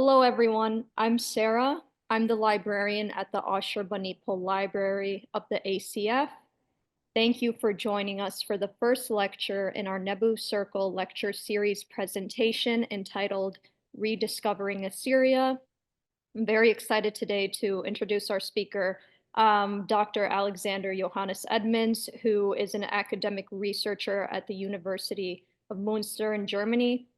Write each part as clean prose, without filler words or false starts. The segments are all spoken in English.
Hello, everyone. I'm Sarah. I'm the librarian at the Ashurbanipal Library of the ACF. Thank you for joining us for the first lecture in our Nabu Circle Lecture Series presentation entitled Rediscovering Assyria. I'm very excited today to introduce our speaker, Dr. Alexander Johannes Edmonds, who is an academic researcher at the University of Münster in Germany.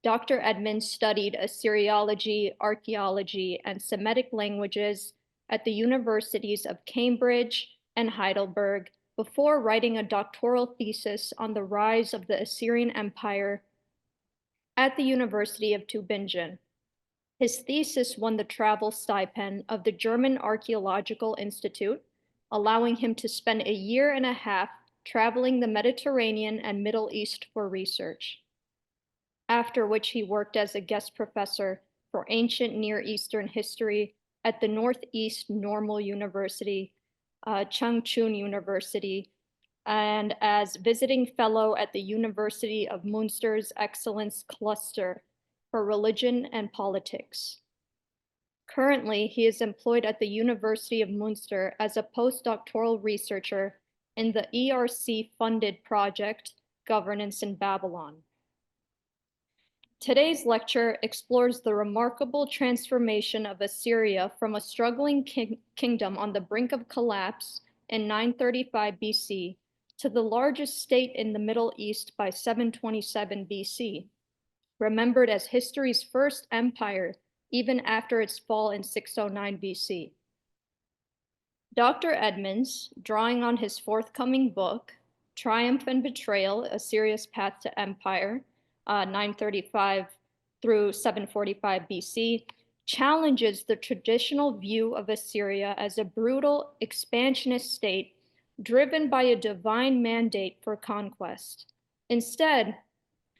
Dr. Edmonds studied Assyriology, archaeology, and Semitic languages at the universities of Cambridge and Heidelberg before writing a doctoral thesis on the rise of the Assyrian Empire at the University of Tübingen. His thesis won the travel stipend of the German Archaeological Institute, allowing him to spend a year and a half traveling the Mediterranean and Middle East for research, after which he worked as a guest professor for ancient Near Eastern history at the Northeast Normal University, Changchun University, and as visiting fellow at the University of Münster's Excellence Cluster for Religion and Politics. Currently, he is employed at the University of Münster as a postdoctoral researcher in the ERC-funded project Governance in Babylon. Today's lecture explores the remarkable transformation of Assyria from a struggling kingdom on the brink of collapse in 935 BC to the largest state in the Middle East by 727 BC, remembered as history's first empire even after its fall in 609 BC. Dr. Edmonds, drawing on his forthcoming book, Triumph and Betrayal, Assyria's Path to Empire, 935 through 745 BC, challenges the traditional view of Assyria as a brutal, expansionist state driven by a divine mandate for conquest. Instead,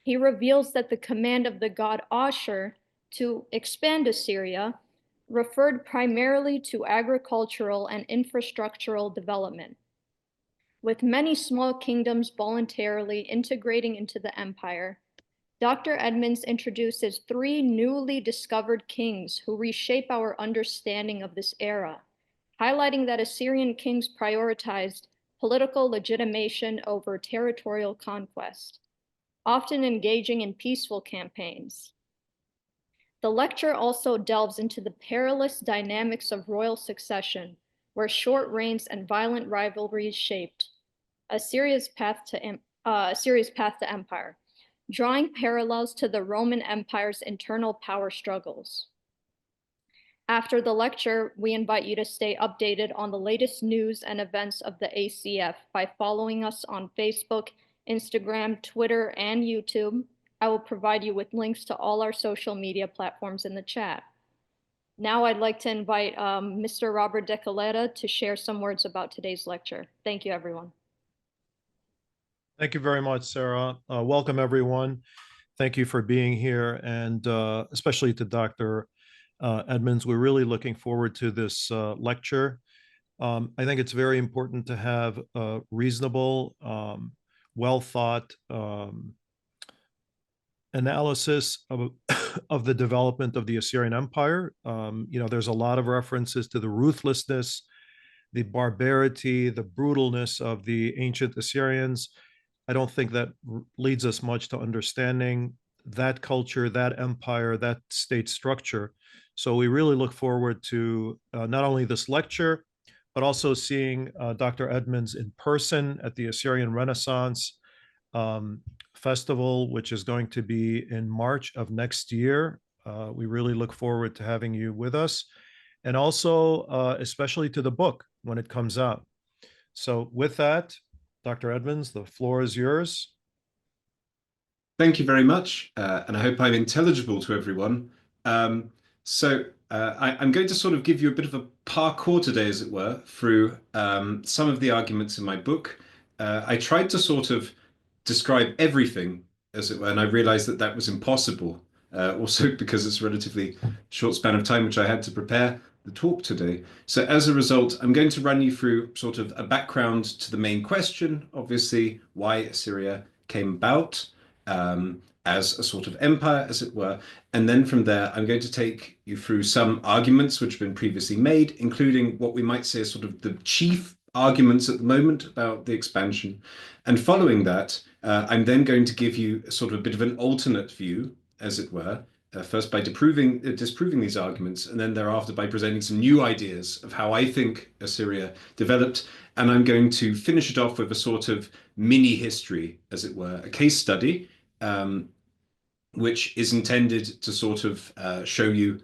he reveals that the command of the god Ashur to expand Assyria referred primarily to agricultural and infrastructural development, with many small kingdoms voluntarily integrating into the empire. Dr. Edmonds introduces three newly discovered kings who reshape our understanding of this era, highlighting that Assyrian kings prioritized political legitimation over territorial conquest, often engaging in peaceful campaigns. The lecture also delves into the perilous dynamics of royal succession, where short reigns and violent rivalries shaped Assyria's path to empire, drawing parallels to the Roman Empire's internal power struggles. After the lecture, we invite you to stay updated on the latest news and events of the ACF by following us on Facebook, Instagram, Twitter, and YouTube. I will provide you with links to all our social media platforms in the chat. Now I'd like to invite Mr. Robert De Caleta to share some words about today's lecture. Thank you, everyone. Thank you very much, Sarah. Welcome, everyone. Thank you for being here, and especially to Dr. Edmonds. We're really looking forward to this lecture. I think it's very important to have a reasonable, well-thought analysis of the development of the Assyrian Empire. There's a lot of references to the ruthlessness, the barbarity, the brutalness of the ancient Assyrians. I don't think that leads us much to understanding that culture, that empire, that state structure. So we really look forward to not only this lecture, but also seeing Dr. Edmonds in person at the Assyrian Renaissance Festival, which is going to be in March of next year. We really look forward to having you with us, and also especially to the book when it comes out. So with that, Dr. Edmonds, the floor is yours. Thank you very much, and I hope I'm intelligible to everyone. I'm going to sort of give you a bit of a parkour today, as it were, through some of the arguments in my book. I tried to sort of describe everything, as it were, and I realized that that was impossible, also because it's a relatively short span of time which I had to prepare the talk today. So as a result, I'm going to run you through sort of a background to the main question, obviously, why Assyria came about, as a sort of empire, as it were. And then from there, I'm going to take you through some arguments which have been previously made, including what we might say is sort of the chief arguments at the moment about the expansion. And following that, I'm then going to give you sort of a bit of an alternate view, as it were, first by disproving these arguments, and then thereafter by presenting some new ideas of how I think Assyria developed. And I'm going to finish it off with a sort of mini history, as it were, a case study, which is intended to sort of show you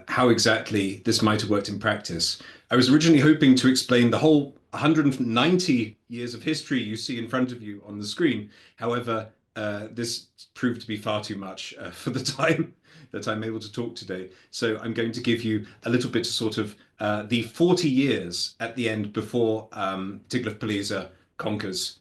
how exactly this might have worked in practice. I was originally hoping to explain the whole 190 years of history you see in front of you on the screen. However, this proved to be far too much for the time that I'm able to talk today. So I'm going to give you a little bit of sort of the 40 years at the end before Tiglath-Pileser conquers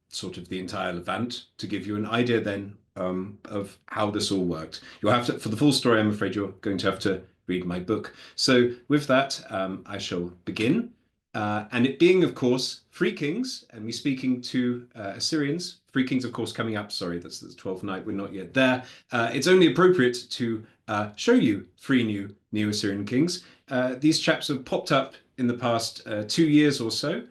sort of the entire Levant, to give you an idea then of how this all worked. You'll have to, for the full story, I'm afraid you're going to have to read my book. So with that, I shall begin. And it being, of course, Three Kings, and me speaking to Assyrians, Three Kings, of course, coming up. Sorry, that's the 12th night. We're not yet there. It's only appropriate to show you three new Neo-Assyrian kings. These chaps have popped up in the past 2 years or so.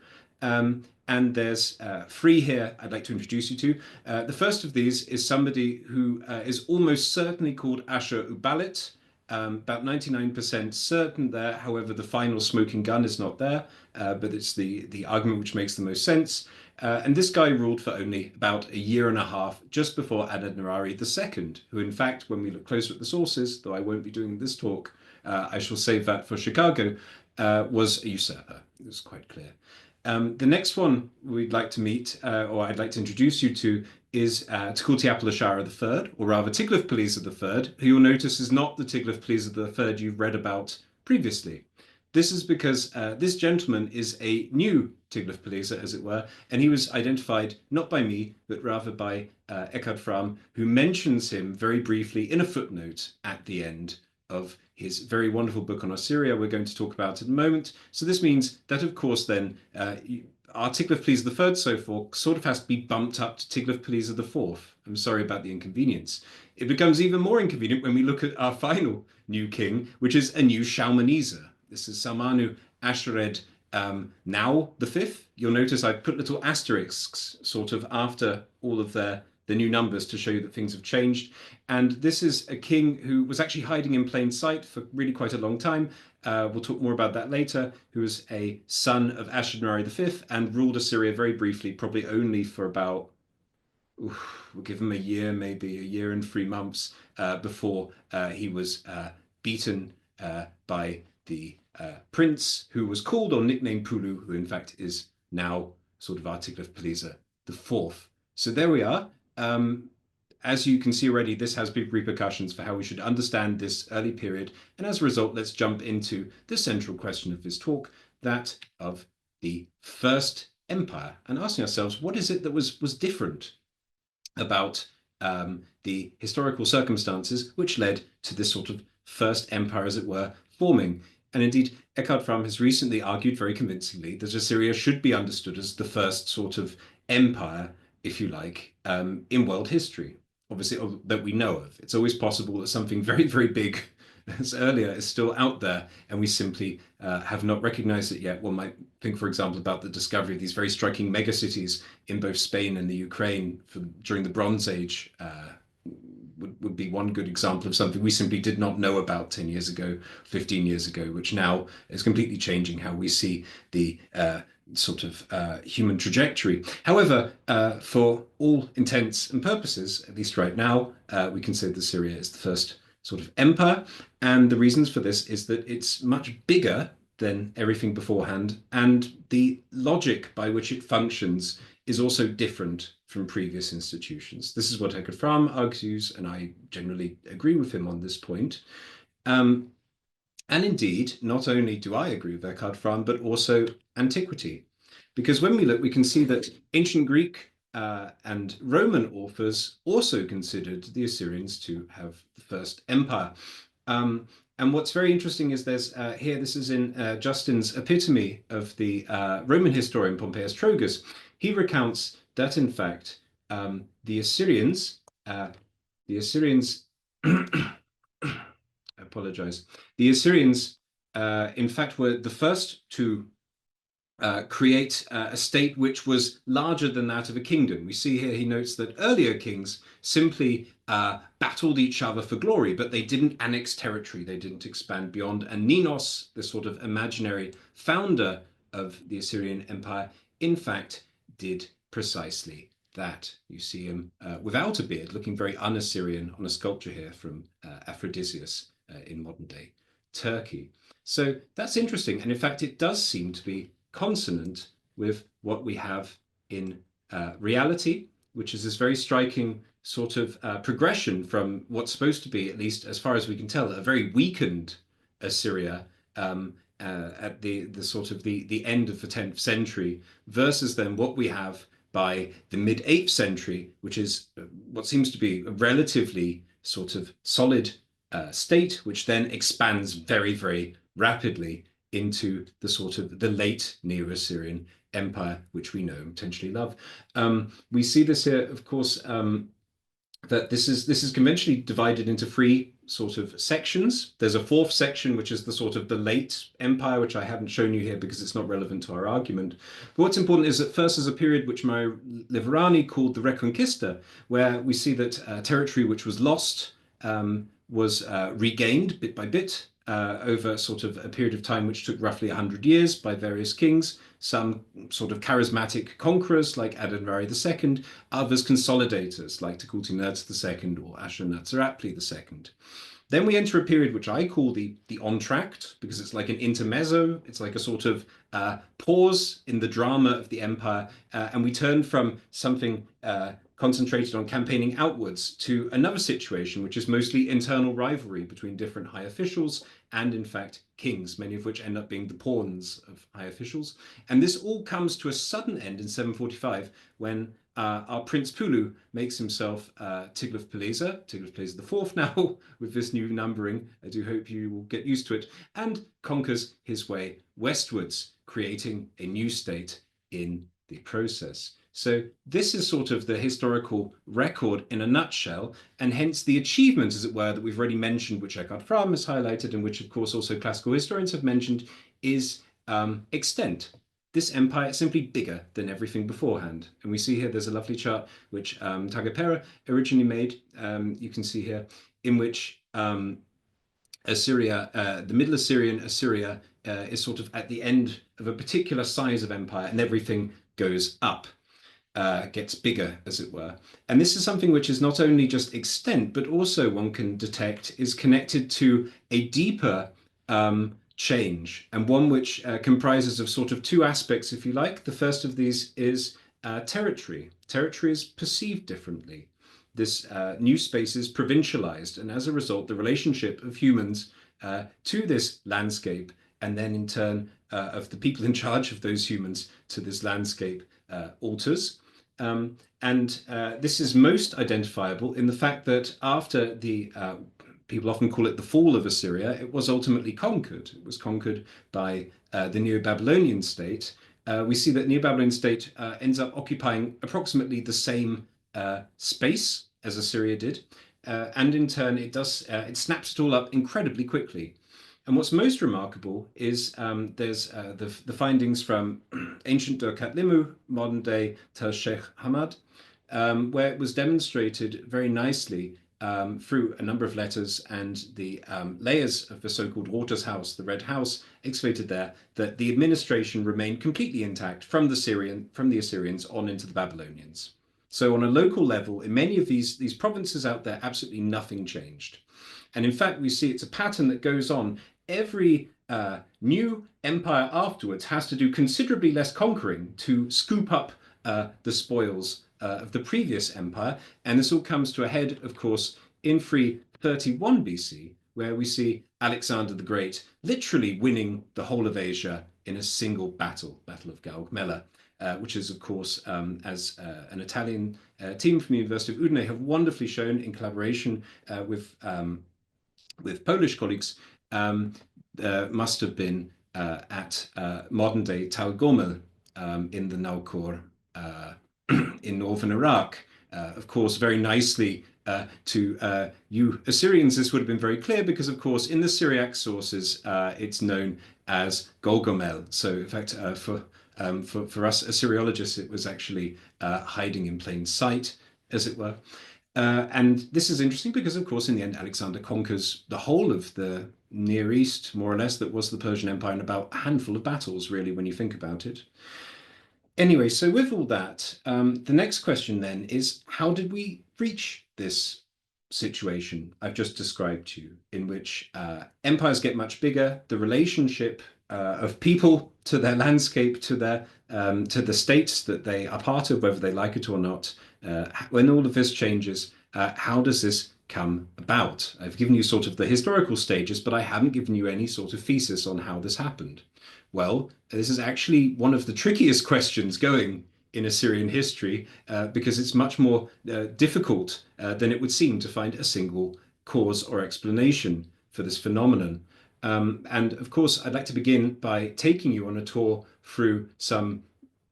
And there's three here I'd like to introduce you to. The first of these is somebody who is almost certainly called Ashur-uballit. About 99% certain there. However, the final smoking gun is not there, but it's the argument which makes the most sense. And this guy ruled for only about a year and a half, just before Adad-nirari II, who in fact, when we look closer at the sources, though I won't be doing this talk, I shall save that for Chicago, was a usurper. It was quite clear. The next one we'd like to meet, or I'd like to introduce you to, is Tukulti-Apil-Ashara III, or rather Tiglath-Pileser III, who you'll notice is not the Tiglath-Pileser III you've read about previously. This is because this gentleman is a new Tiglath-Pileser, as it were, and he was identified not by me, but rather by Eckhard Fromm, who mentions him very briefly in a footnote at the end of his very wonderful book on Assyria we're going to talk about in a moment. So this means that, of course, then our Tiglath-Pileser III so far sort of has to be bumped up to Tiglath-Pileser IV. I'm sorry about the inconvenience. It becomes even more inconvenient when we look at our final new king, which is a new Shalmaneser. This is Salmanu Ashered now the fifth. You'll notice I put little asterisks sort of after all of the new numbers to show you that things have changed. And this is a king who was actually hiding in plain sight for really quite a long time. We'll talk more about that later, who was a son of Ashur-nirari V and ruled Assyria very briefly, probably only for about, we'll give him a year, maybe a year and 3 months before he was beaten by the prince who was called or nicknamed Pulu, who in fact is now sort of our Tiglath-Pileser IV. So there we are. As you can see already, this has big repercussions for how we should understand this early period. And as a result, let's jump into the central question of this talk, that of the First Empire, and asking ourselves, what is it that was different about the historical circumstances which led to this sort of First Empire, as it were, forming? And indeed, Eckhard Fromm has recently argued very convincingly that Assyria should be understood as the first sort of empire, if you like, in world history, obviously, that we know of. It's always possible that something very, very big as earlier is still out there, and we simply have not recognized it yet. One might think, for example, about the discovery of these very striking megacities in both Spain and the Ukraine during the Bronze Age. Would be one good example of something we simply did not know about 10 years ago, 15 years ago, which now is completely changing how we see the sort of human trajectory. However, for all intents and purposes, at least right now, we consider that Syria is the first sort of empire. And the reasons for this is that it's much bigger than everything beforehand. And the logic by which it functions is also different from previous institutions. This is what Eckhard Fromm argues, and I generally agree with him on this point. And indeed, not only do I agree with Eckhard Fromm, but also antiquity. Because when we look, we can see that ancient Greek and Roman authors also considered the Assyrians to have the first empire. And what's very interesting is there's here, this is in Justin's epitome of the Roman historian Pompeius Trogus. He recounts that, in fact, the Assyrians the Assyrians, I apologize, the Assyrians, in fact, were the first to create a state which was larger than that of a kingdom. We see here he notes that earlier kings simply battled each other for glory, but they didn't annex territory, they didn't expand beyond. And Ninos, the sort of imaginary founder of the Assyrian Empire, in fact, did precisely that. You see him without a beard, looking very un-Assyrian on a sculpture here from Aphrodisias in modern day Turkey. So that's interesting. And in fact, it does seem to be consonant with what we have in reality, which is this very striking sort of progression from what's supposed to be, at least as far as we can tell, a very weakened Assyria at the sort of the end of the 10th century, versus then what we have by the mid 8th century, which is what seems to be a relatively sort of solid state, which then expands very, very rapidly into the sort of the late Neo-Assyrian Empire, which we know and potentially love. We see this here, of course, that this is conventionally divided into 3 sort of sections. There's a 4th section, which is the sort of the late empire, which I haven't shown you here because it's not relevant to our argument. But what's important is that first is a period which Mario Liverani called the Reconquista, where we see that territory which was lost was regained bit by bit over sort of a period of time which took roughly 100 years by various kings, some sort of charismatic conquerors like Adonrai II, others consolidators like Tukulti-Nurts II or Ashur-Natsir-Apli II. Then we enter a period which I call the entr'acte, because it's like an intermezzo, it's like a sort of pause in the drama of the empire, and we turn from something concentrated on campaigning outwards to another situation, which is mostly internal rivalry between different high officials and, in fact, kings, many of which end up being the pawns of high officials. And this all comes to a sudden end in 745 when our Prince Pulu makes himself Tiglath-Pileser IV now with this new numbering. I do hope you will get used to it, and conquers his way westwards, creating a new state in the process. So this is sort of the historical record in a nutshell, and hence the achievement, as it were, that we've already mentioned, which Eckhard Fromm has highlighted, and which, of course, also classical historians have mentioned, is extent. This empire is simply bigger than everything beforehand. And we see here there's a lovely chart which Tagapera originally made, you can see here, in which Assyria, the Middle Assyrian Assyria, is sort of at the end of a particular size of empire, and everything goes up. Gets bigger, as it were. And this is something which is not only just extent, but also one can detect is connected to a deeper change, and one which comprises of sort of 2 aspects, if you like. The first of these is territory. Territory is perceived differently. This new space is provincialized, and as a result, the relationship of humans to this landscape, and then in turn of the people in charge of those humans to this landscape, alters. And this is most identifiable in the fact that after the people often call it the fall of Assyria, it was ultimately conquered. It was conquered by the Neo-Babylonian state. We see that Neo-Babylonian state ends up occupying approximately the same space as Assyria did, and in turn it snaps it all up incredibly quickly. And what's most remarkable is there's the findings from ancient Durkat Limu, modern day Tel Sheikh Hamad, where it was demonstrated very nicely through a number of letters and the layers of the so-called Rotes House, the Red House, excavated there, that the administration remained completely intact from the Assyrians on into the Babylonians. So on a local level, in many of these provinces out there, absolutely nothing changed. And in fact, we see it's a pattern that goes on. Every new empire afterwards has to do considerably less conquering to scoop up the spoils of the previous empire. And this all comes to a head, of course, in 331 BC, where we see Alexander the Great literally winning the whole of Asia in a single battle, Battle of Gaugamela, which is, of course, as an Italian team from the University of Udine have wonderfully shown in collaboration with Polish colleagues, must have been at modern-day Tal Gomel in the Naukor in northern Iraq. Of course, very nicely To you Assyrians, this would have been very clear because, of course, in the Syriac sources, it's known as Golgomel. So, in fact, for us Assyriologists, it was actually hiding in plain sight, as it were. And this is interesting because, of course, in the end, Alexander conquers the whole of the Near East, more or less, that was the Persian Empire in about a handful of battles, really, when you think about it. Anyway, so with all that, the next question then is, how did we reach this situation I've just described to you, in which empires get much bigger, the relationship of people to their landscape, to the states that they are part of, whether they like it or not, when all of this changes, how does this come about? I've given you sort of the historical stages, but I haven't given you any sort of thesis on how this happened. Well, this is actually one of the trickiest questions going in Assyrian history because it's much more difficult than it would seem to find a single cause or explanation for this phenomenon. And of course, I'd like to begin by taking you on a tour through some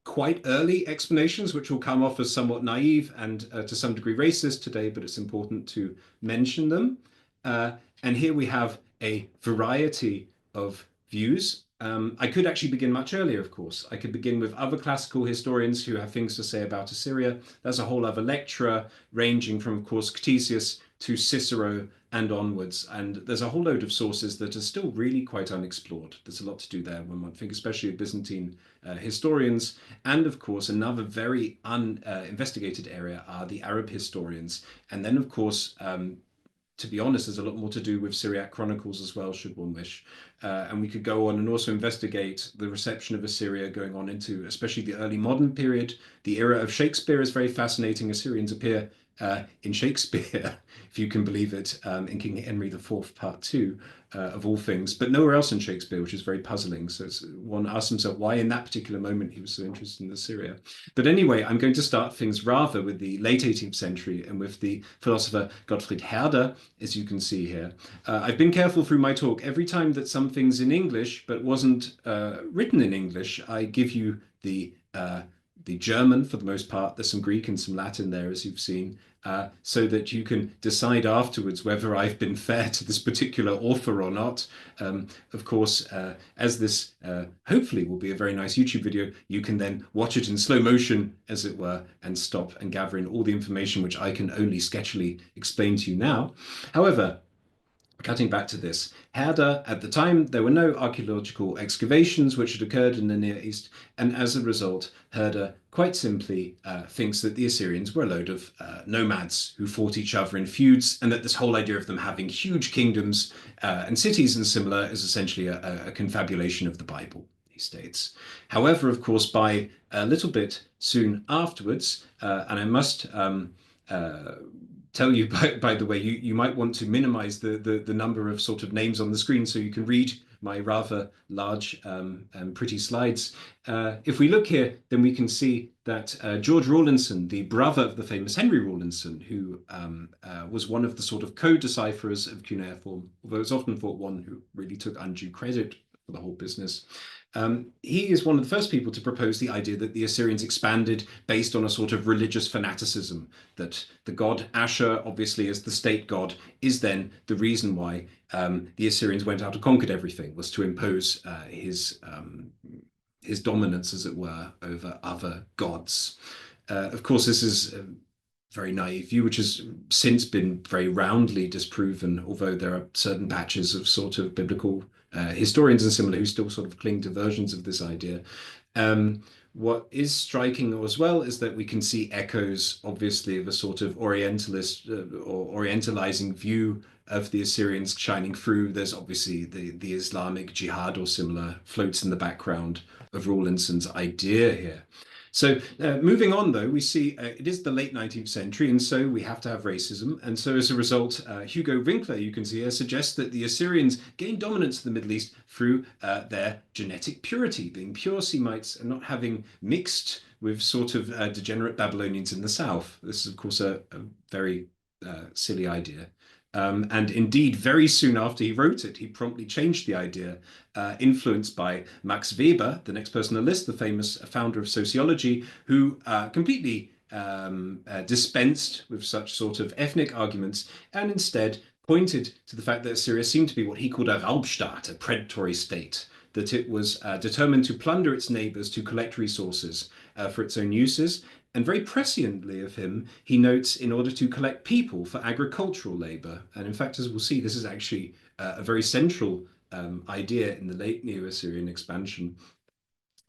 quite early explanations, which will come off as somewhat naive and to some degree racist today, but it's important to mention them. And here we have a variety of views. I could actually begin much earlier, of course. I could begin with other classical historians who have things to say about Assyria. There's a whole other lecturer ranging from, of course, Ctesias to Cicero and onwards. And there's a whole load of sources that are still really quite unexplored. There's a lot to do there when one thinks, especially of Byzantine historians. And of course, another very uninvestigated area are the Arab historians. And then, of course, to be honest, there's a lot more to do with Syriac chronicles as well, should one wish. And we could go on and also investigate the reception of Assyria going on into especially the early modern period. The era of Shakespeare is very fascinating. Assyrians appear in Shakespeare, if you can believe it, in King Henry IV, Part 2, of all things, but nowhere else in Shakespeare, which is very puzzling. So one asks himself why in that particular moment he was so interested in Assyria. But anyway, I'm going to start things rather with the late 18th century and with the philosopher Gottfried Herder, as you can see here. I've been careful through my talk. Every time that something's in English but wasn't written in English, I give you the German for the most part. There's some Greek and some Latin there, as you've seen, so that you can decide afterwards whether I've been fair to this particular author or not. Of course, as this hopefully will be a very nice YouTube video, you can then watch it in slow motion, as it were, and stop and gather in all the information which I can only sketchily explain to you now. However, cutting back to this, Herder, at the time, there were no archaeological excavations which had occurred in the Near East, and as a result, Herder quite simply thinks that the Assyrians were a load of nomads who fought each other in feuds, and that this whole idea of them having huge kingdoms and cities and similar is essentially a confabulation of the Bible, he states. However, of course, by a little bit soon afterwards, and I must tell you, by the way, you might want to minimize the number of sort of names on the screen so you can read my rather large and pretty slides. If we look here, then we can see that George Rawlinson, the brother of the famous Henry Rawlinson, who was one of the sort of co-decipherers of cuneiform, although it's often thought one who really took undue credit for the whole business. He is one of the first people to propose the idea that the Assyrians expanded based on a sort of religious fanaticism, that the god Ashur, obviously as the state god, is then the reason why the Assyrians went out and conquered everything, was to impose his dominance, as it were, over other gods. Of course, this is a very naive view, which has since been very roundly disproven, although there are certain patches of sort of biblical historians and similar who still sort of cling to versions of this idea. What is striking as well is that we can see echoes, obviously, of a sort of Orientalist or Orientalizing view of the Assyrians shining through. There's obviously the Islamic jihad or similar floats in the background of Rawlinson's idea here. So moving on, though, we see it is the late 19th century, and so we have to have racism. And so as a result, Hugo Winkler, you can see here, suggests that the Assyrians gained dominance in the Middle East through their genetic purity, being pure Semites and not having mixed with sort of degenerate Babylonians in the south. This is, of course, a very silly idea. And indeed, very soon after he wrote it, he promptly changed the idea, influenced by Max Weber, the next person on the list, the famous founder of sociology, who completely dispensed with such sort of ethnic arguments and instead pointed to the fact that Assyria seemed to be what he called a Raubstaat, a predatory state, that it was determined to plunder its neighbors to collect resources for its own uses. And very presciently of him, he notes in order to collect people for agricultural labor. And in fact, as we'll see, this is actually a very central idea in the late Neo-Assyrian expansion.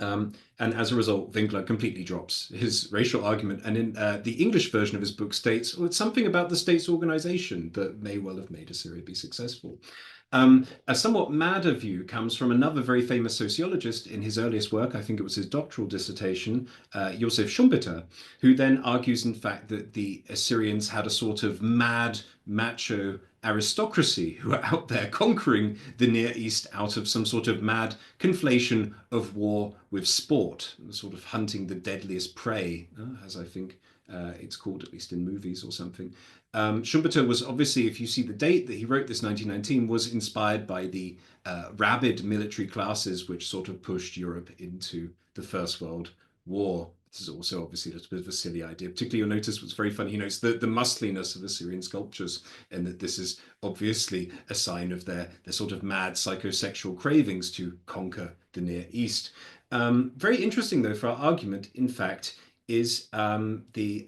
And as a result, Winkler completely drops his racial argument. And in the English version of his book states, well, it's something about the state's organization that may well have made Assyria be successful. A somewhat madder view comes from another very famous sociologist in his earliest work, I think it was his doctoral dissertation, Josef Schumpeter, who then argues, in fact, that the Assyrians had a sort of mad, macho aristocracy who are out there conquering the Near East out of some sort of mad conflation of war with sport, sort of hunting the deadliest prey, as I think it's called, at least in movies or something. Schumpeter was obviously, if you see the date that he wrote this, 1919, was inspired by the rabid military classes which sort of pushed Europe into the First World War. This is also obviously a bit of a silly idea. Particularly, you'll notice what's very funny. He notes the muscliness of Assyrian sculptures, and that this is obviously a sign of their sort of mad psychosexual cravings to conquer the Near East. Very interesting, though, for our argument, in fact, is the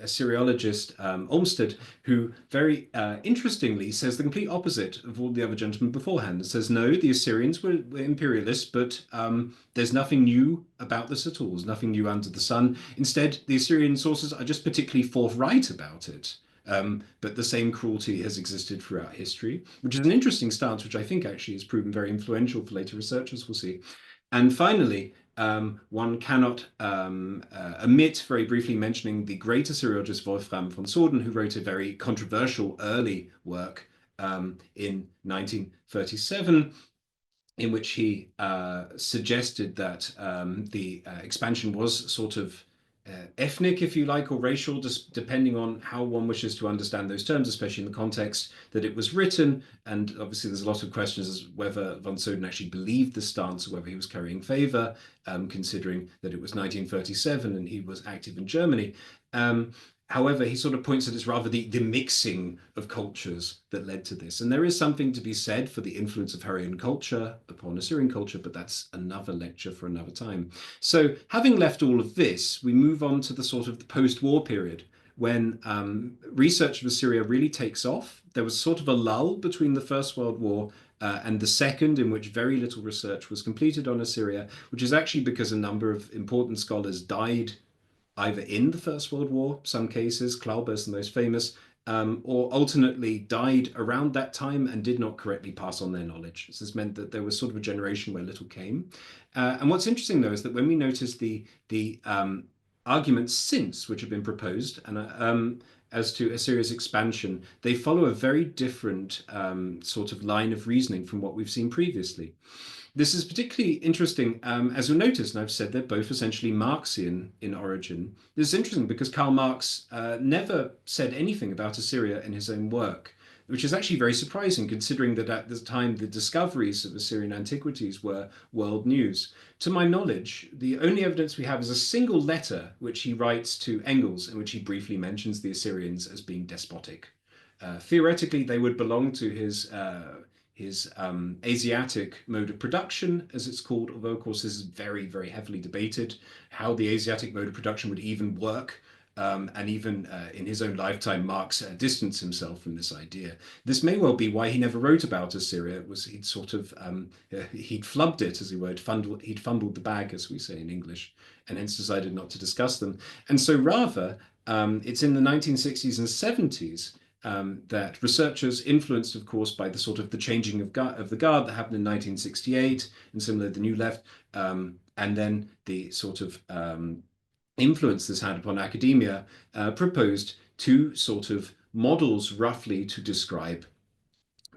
Assyriologist Olmsted, who very interestingly says the complete opposite of all the other gentlemen beforehand. It says, no, the Assyrians were imperialists, but there's nothing new about this at all. There's nothing new under the sun. Instead, the Assyrian sources are just particularly forthright about it. But the same cruelty has existed throughout history, which is an interesting stance, which I think actually has proven very influential for later researchers, we'll see. And finally, one cannot omit very briefly mentioning the great Assyriologist Wolfram von Soden, who wrote a very controversial early work in 1937, in which he suggested that the expansion was sort of ethnic, if you like, or racial, just depending on how one wishes to understand those terms, especially in the context that it was written. And obviously there's a lot of questions as whether von Soden actually believed the stance or whether he was carrying favor, considering that it was 1937 and he was active in Germany. However, he sort of points that it's rather the mixing of cultures that led to this. And there is something to be said for the influence of Hurrian culture upon Assyrian culture, but that's another lecture for another time. So having left all of this, we move on to the sort of the post-war period when research of Assyria really takes off. There was sort of a lull between the First World War and the second, in which very little research was completed on Assyria, which is actually because a number of important scholars died either in the First World War, some cases, Claubers the most famous, or alternately died around that time and did not correctly pass on their knowledge. This meant that there was sort of a generation where little came. And what's interesting, though, is that when we notice the arguments since which have been proposed and as to Assyria's expansion, they follow a very different sort of line of reasoning from what we've seen previously. This is particularly interesting, as you'll notice, and I've said they're both essentially Marxian in origin. This is interesting because Karl Marx never said anything about Assyria in his own work, which is actually very surprising considering that at the time the discoveries of Assyrian antiquities were world news. To my knowledge, the only evidence we have is a single letter which he writes to Engels in which he briefly mentions the Assyrians as being despotic. Theoretically, they would belong to his Asiatic mode of production, as it's called, although of course this is very, very heavily debated, how the Asiatic mode of production would even work. And even in his own lifetime, Marx distanced himself from this idea. This may well be why he never wrote about Assyria. It was he'd sort of he'd flubbed it, as he would, he'd fumbled the bag, as we say in English, and hence decided not to discuss them. And so rather, it's in the 1960s and 70s that researchers, influenced, of course, by the sort of the changing of the guard that happened in 1968, and similarly the New Left, and then the sort of influence this had upon academia, proposed two sort of models roughly to describe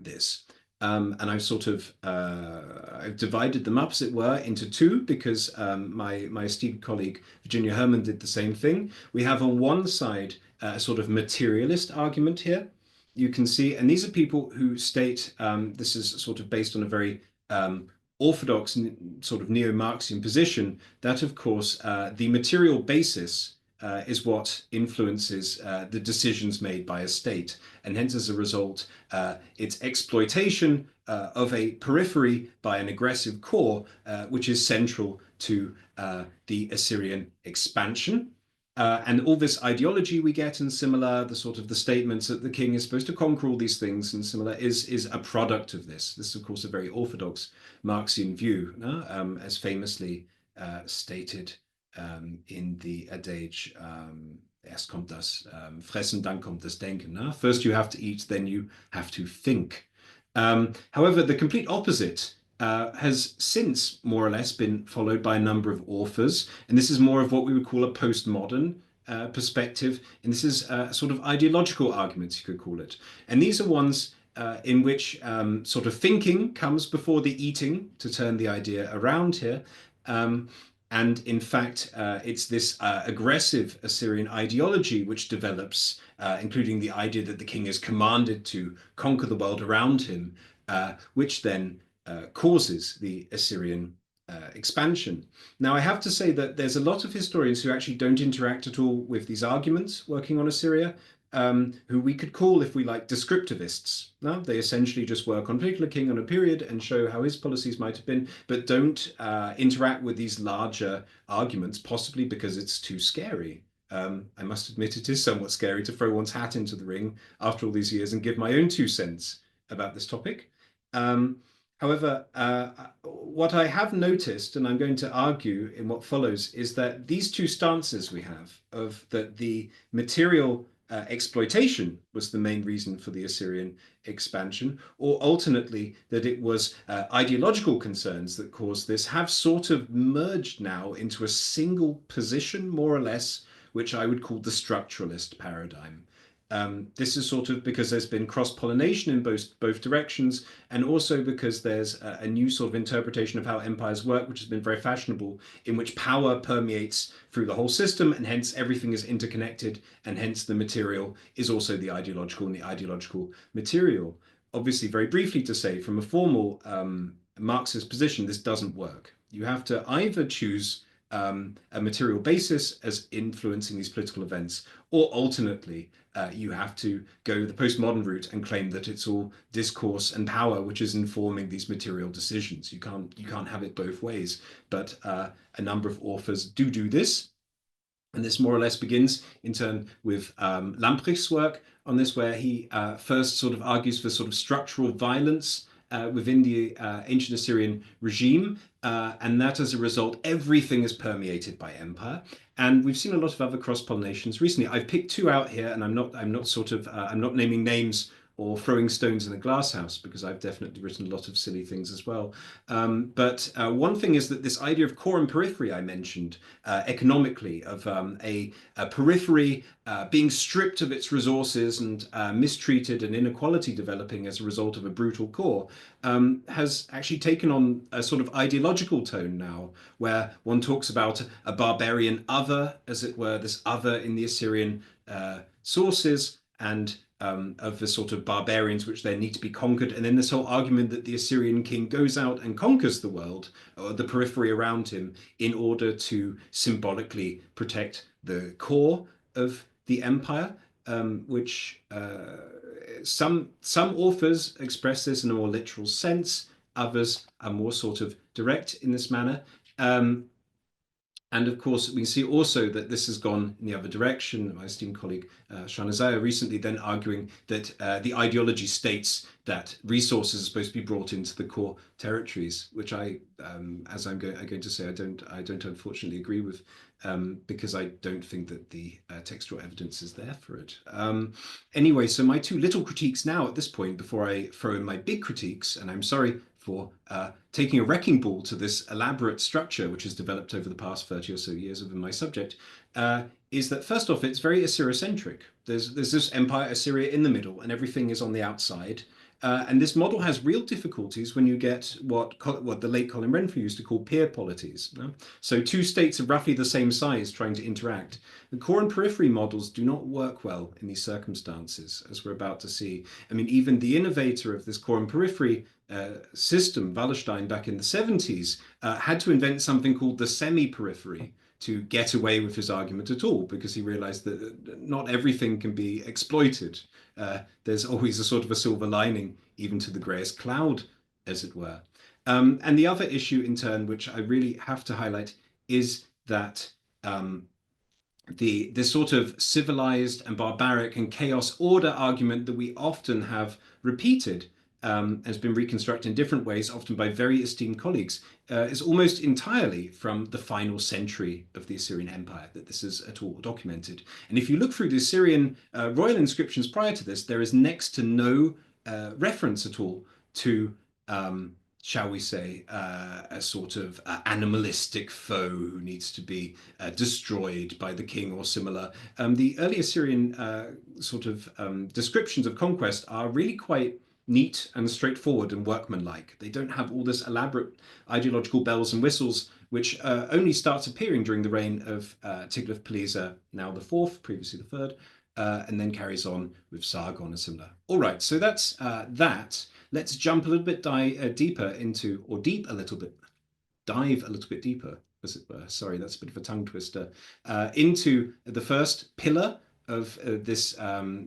this. And I've sort of I've divided them up, as it were, into two because my esteemed colleague Virginia Herman did the same thing. We have on one side a sort of materialist argument here. You can see, and these are people who state this is sort of based on a very orthodox sort of neo-Marxian position that, of course, the material basis is what influences the decisions made by a state. And hence, as a result, its exploitation of a periphery by an aggressive core, which is central to the Assyrian expansion. And all this ideology we get and similar, the sort of the statements that the king is supposed to conquer all these things and similar is a product of this. This is, of course, a very orthodox Marxian view, as famously stated in the adage, erst kommt das Fressen, dann kommt das Denken. First you have to eat, then you have to think. However, the complete opposite has since more or less been followed by a number of authors, and this is more of what we would call a postmodern perspective, and this is sort of ideological arguments, you could call it. And these are ones in which sort of thinking comes before the eating, to turn the idea around here. And in fact, it's this aggressive Assyrian ideology which develops, including the idea that the king is commanded to conquer the world around him, which then causes the Assyrian expansion. Now, I have to say that there's a lot of historians who actually don't interact at all with these arguments working on Assyria, who we could call, if we like, descriptivists. No? They essentially just work on a particular king on a period and show how his policies might have been, but don't interact with these larger arguments, possibly because it's too scary. I must admit it is somewhat scary to throw one's hat into the ring after all these years and give my own 2 cents about this topic. However, what I have noticed, and I'm going to argue in what follows, is that these 2 stances we have of that the material exploitation was the main reason for the Assyrian expansion, or alternately that it was ideological concerns that caused this, have sort of merged now into a single position, more or less, which I would call the structuralist paradigm. This is sort of because there's been cross-pollination in both directions, and also because there's a new sort of interpretation of how empires work, which has been very fashionable, in which power permeates through the whole system, and hence everything is interconnected, and hence the material is also the ideological and the ideological material. Obviously, very briefly to say, from a formal Marxist position, this doesn't work. You have to either choose a material basis as influencing these political events, or alternately, you have to go the postmodern route and claim that it's all discourse and power which is informing these material decisions. You can't have it both ways. But a number of authors do this, and this more or less begins in turn with Lamprecht's work on this, where he first sort of argues for sort of structural violence within the ancient Assyrian regime, and that as a result, everything is permeated by empire. And we've seen a lot of other cross-pollinations recently. I've picked 2 out here, and I'm not naming names or throwing stones in a glass house, because I've definitely written a lot of silly things as well. But one thing is that this idea of core and periphery I mentioned economically, of a periphery being stripped of its resources and mistreated, and inequality developing as a result of a brutal core, has actually taken on a sort of ideological tone now, where one talks about a barbarian other, as it were, this other in the Assyrian sources, and of the sort of barbarians which then need to be conquered. And then this whole argument that the Assyrian king goes out and conquers the world, or the periphery around him, in order to symbolically protect the core of the empire, which some authors express this in a more literal sense, others are more sort of direct in this manner. And of course, we see also that this has gone in the other direction. My esteemed colleague Johannes Edmonds recently then arguing that the ideology states that resources are supposed to be brought into the core territories, which I, as I'm going to say, I don't unfortunately agree with, because I don't think that the textual evidence is there for it. Anyway, so my 2 little critiques now at this point, before I throw in my big critiques, and I'm sorry for taking a wrecking ball to this elaborate structure which has developed over the past 30 or so years within my subject, is that first off, it's very Assyria-centric. There's this empire, Assyria, in the middle, and everything is on the outside. And this model has real difficulties when you get what the late Colin Renfrew used to call peer polities. No? So 2 states of roughly the same size trying to interact. The core and periphery models do not work well in these circumstances, as we're about to see. I mean, even the innovator of this core and periphery system, Wallerstein, back in the 70s, had to invent something called the semi-periphery, to get away with his argument at all, because he realized that not everything can be exploited. There's always a sort of a silver lining, even to the greyest cloud, as it were. And the other issue in turn, which I really have to highlight, is that this sort of civilized and barbaric and chaos order argument that we often have repeated has been reconstructed in different ways, often by very esteemed colleagues, is almost entirely from the final century of the Assyrian Empire that this is at all documented. And if you look through the Assyrian royal inscriptions prior to this, there is next to no reference at all to shall we say, a sort of animalistic foe who needs to be destroyed by the king or similar. The early Assyrian sort of descriptions of conquest are really quite neat and straightforward and workmanlike. They don't have all this elaborate ideological bells and whistles, which only starts appearing during the reign of Tiglath-Pileser, now the fourth, previously the third, and then carries on with Sargon and similar. All right, so that's that. Let's jump a little bit deeper into, or dive a little bit deeper, as it were. Sorry, that's a bit of a tongue twister. Into the first pillar of this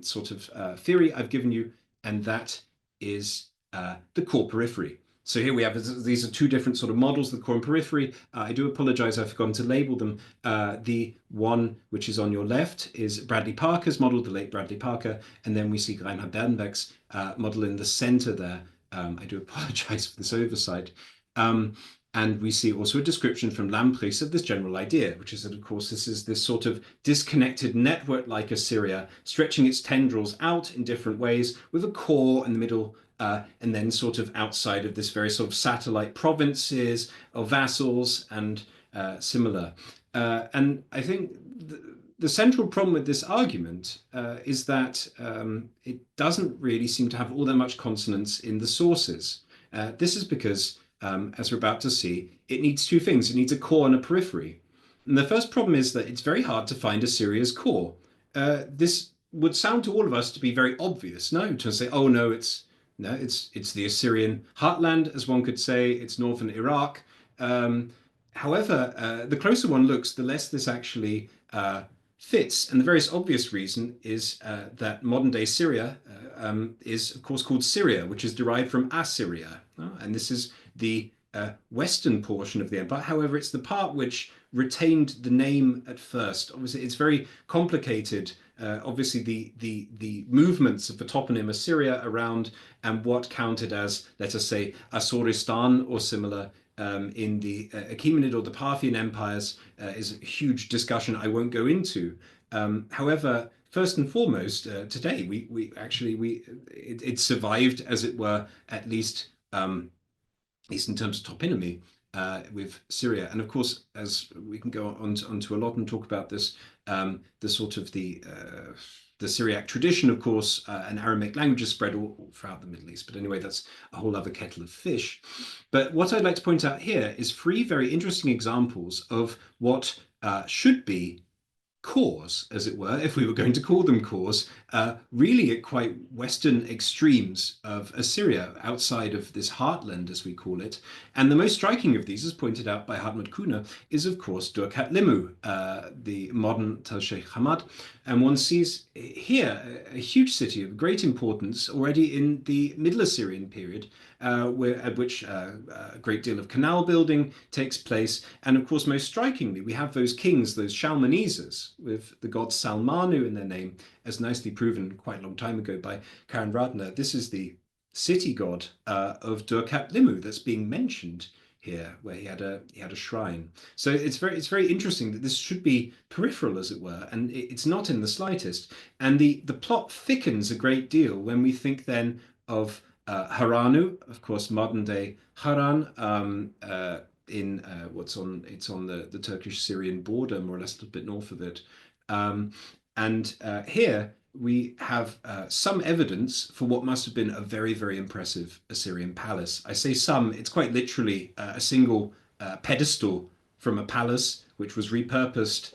sort of theory I've given you, and that is the core periphery. So here we have, these are two different sort of models, the core and periphery. I do apologize, I've forgotten to label them. The one which is on your left is Bradley Parker's model, the late Bradley Parker, and then we see Reinhard Bernbeck's model in the center there. I do apologize for this oversight. And we see also a description from Lamprecht of this general idea, which is that, of course, this is this sort of disconnected network like Assyria, stretching its tendrils out in different ways with a core in the middle, and then sort of outside of this very sort of satellite provinces or vassals and similar. And I think the central problem with this argument is that it doesn't really seem to have all that much consonance in the sources. This is because, as we're about to see, it needs two things. It needs a core and a periphery. And the first problem is that it's very hard to find Assyria's core. This would sound to all of us to be very obvious, no? To say, oh no, it's the Assyrian heartland, as one could say. It's northern Iraq. However, the closer one looks, the less this actually fits. And the very obvious reason is that modern day Syria is, of course, called Syria, which is derived from Assyria. And this is the western portion of the empire. However, it's the part which retained the name at first. Obviously, it's very complicated. Obviously, the movements of the toponym Assyria around and what counted as, let us say, Assuristan or similar in the Achaemenid or the Parthian empires is a huge discussion I won't go into. However, first and foremost, today it survived, as it were, at least in terms of toponymy with Syria. And of course, as we can go on to a lot and talk about this, the sort of the Syriac tradition, of course, and Aramaic languages spread all throughout the Middle East. But anyway, that's a whole other kettle of fish. But what I'd like to point out here is three very interesting examples of what should be cores, as it were, if we were going to call them cores, really at quite western extremes of Assyria, outside of this heartland, as we call it. And the most striking of these, as pointed out by Hartmut Kuhne, is, of course, Dur-Katlimmu, the modern Tel Sheikh Hamad. And one sees here a huge city of great importance already in the Middle Assyrian period, at which a great deal of canal building takes place. And of course, most strikingly, we have those kings, those Shalmaneses, with the god Salmanu in their name, as nicely proven quite a long time ago by Karen Radner. This is the city god of Dur-Katlimmu that's being mentioned here, where he had a shrine. So it's very interesting that this should be peripheral, as it were, and it's not in the slightest. And the plot thickens a great deal when we think then of Haranu, of course, modern day Haran, in it's on the Turkish-Syrian border, more or less a little bit north of it. And here we have some evidence for what must have been a very, very impressive Assyrian palace. I say some, it's quite literally a single pedestal from a palace, which was repurposed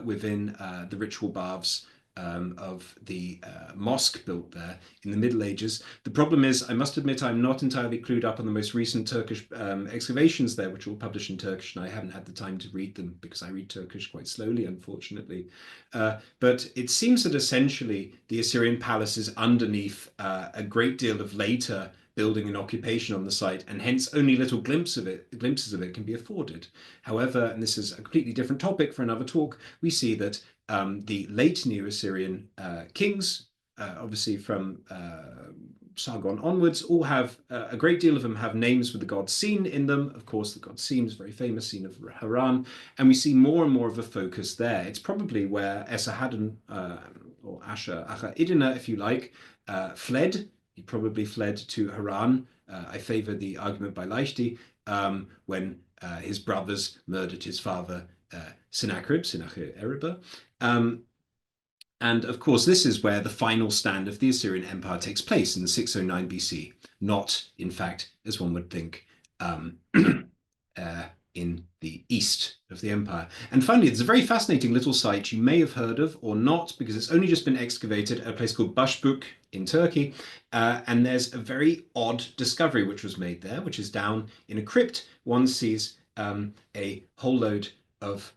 within the ritual baths of the mosque built there in the Middle Ages. The problem is, I must admit, I'm not entirely clued up on the most recent Turkish excavations there, which are all published in Turkish, and I haven't had the time to read them because I read Turkish quite slowly, unfortunately. But it seems that essentially the Assyrian palace is underneath a great deal of later building and occupation on the site, and hence only little glimpses of it can be afforded. However, and this is a completely different topic for another talk, we see that the late Neo-Assyrian kings, obviously from Sargon onwards, all have, a great deal of them have names with the god Sin in them. Of course, the god Sin is very famous, Sin of Haran, and we see more and more of a focus there. It's probably where Esarhaddon, or Ashur-Idina, if you like, fled. He probably fled to Haran. I favor the argument by Leichty, when his brothers murdered his father, Sennacherib. And of course, this is where the final stand of the Assyrian Empire takes place in 609 BC, not, in fact, as one would think, in the east of the empire. And finally, there's a very fascinating little site you may have heard of or not, because it's only just been excavated at a place called Başbük in Turkey. And there's a very odd discovery which was made there, which is down in a crypt. One sees a whole load of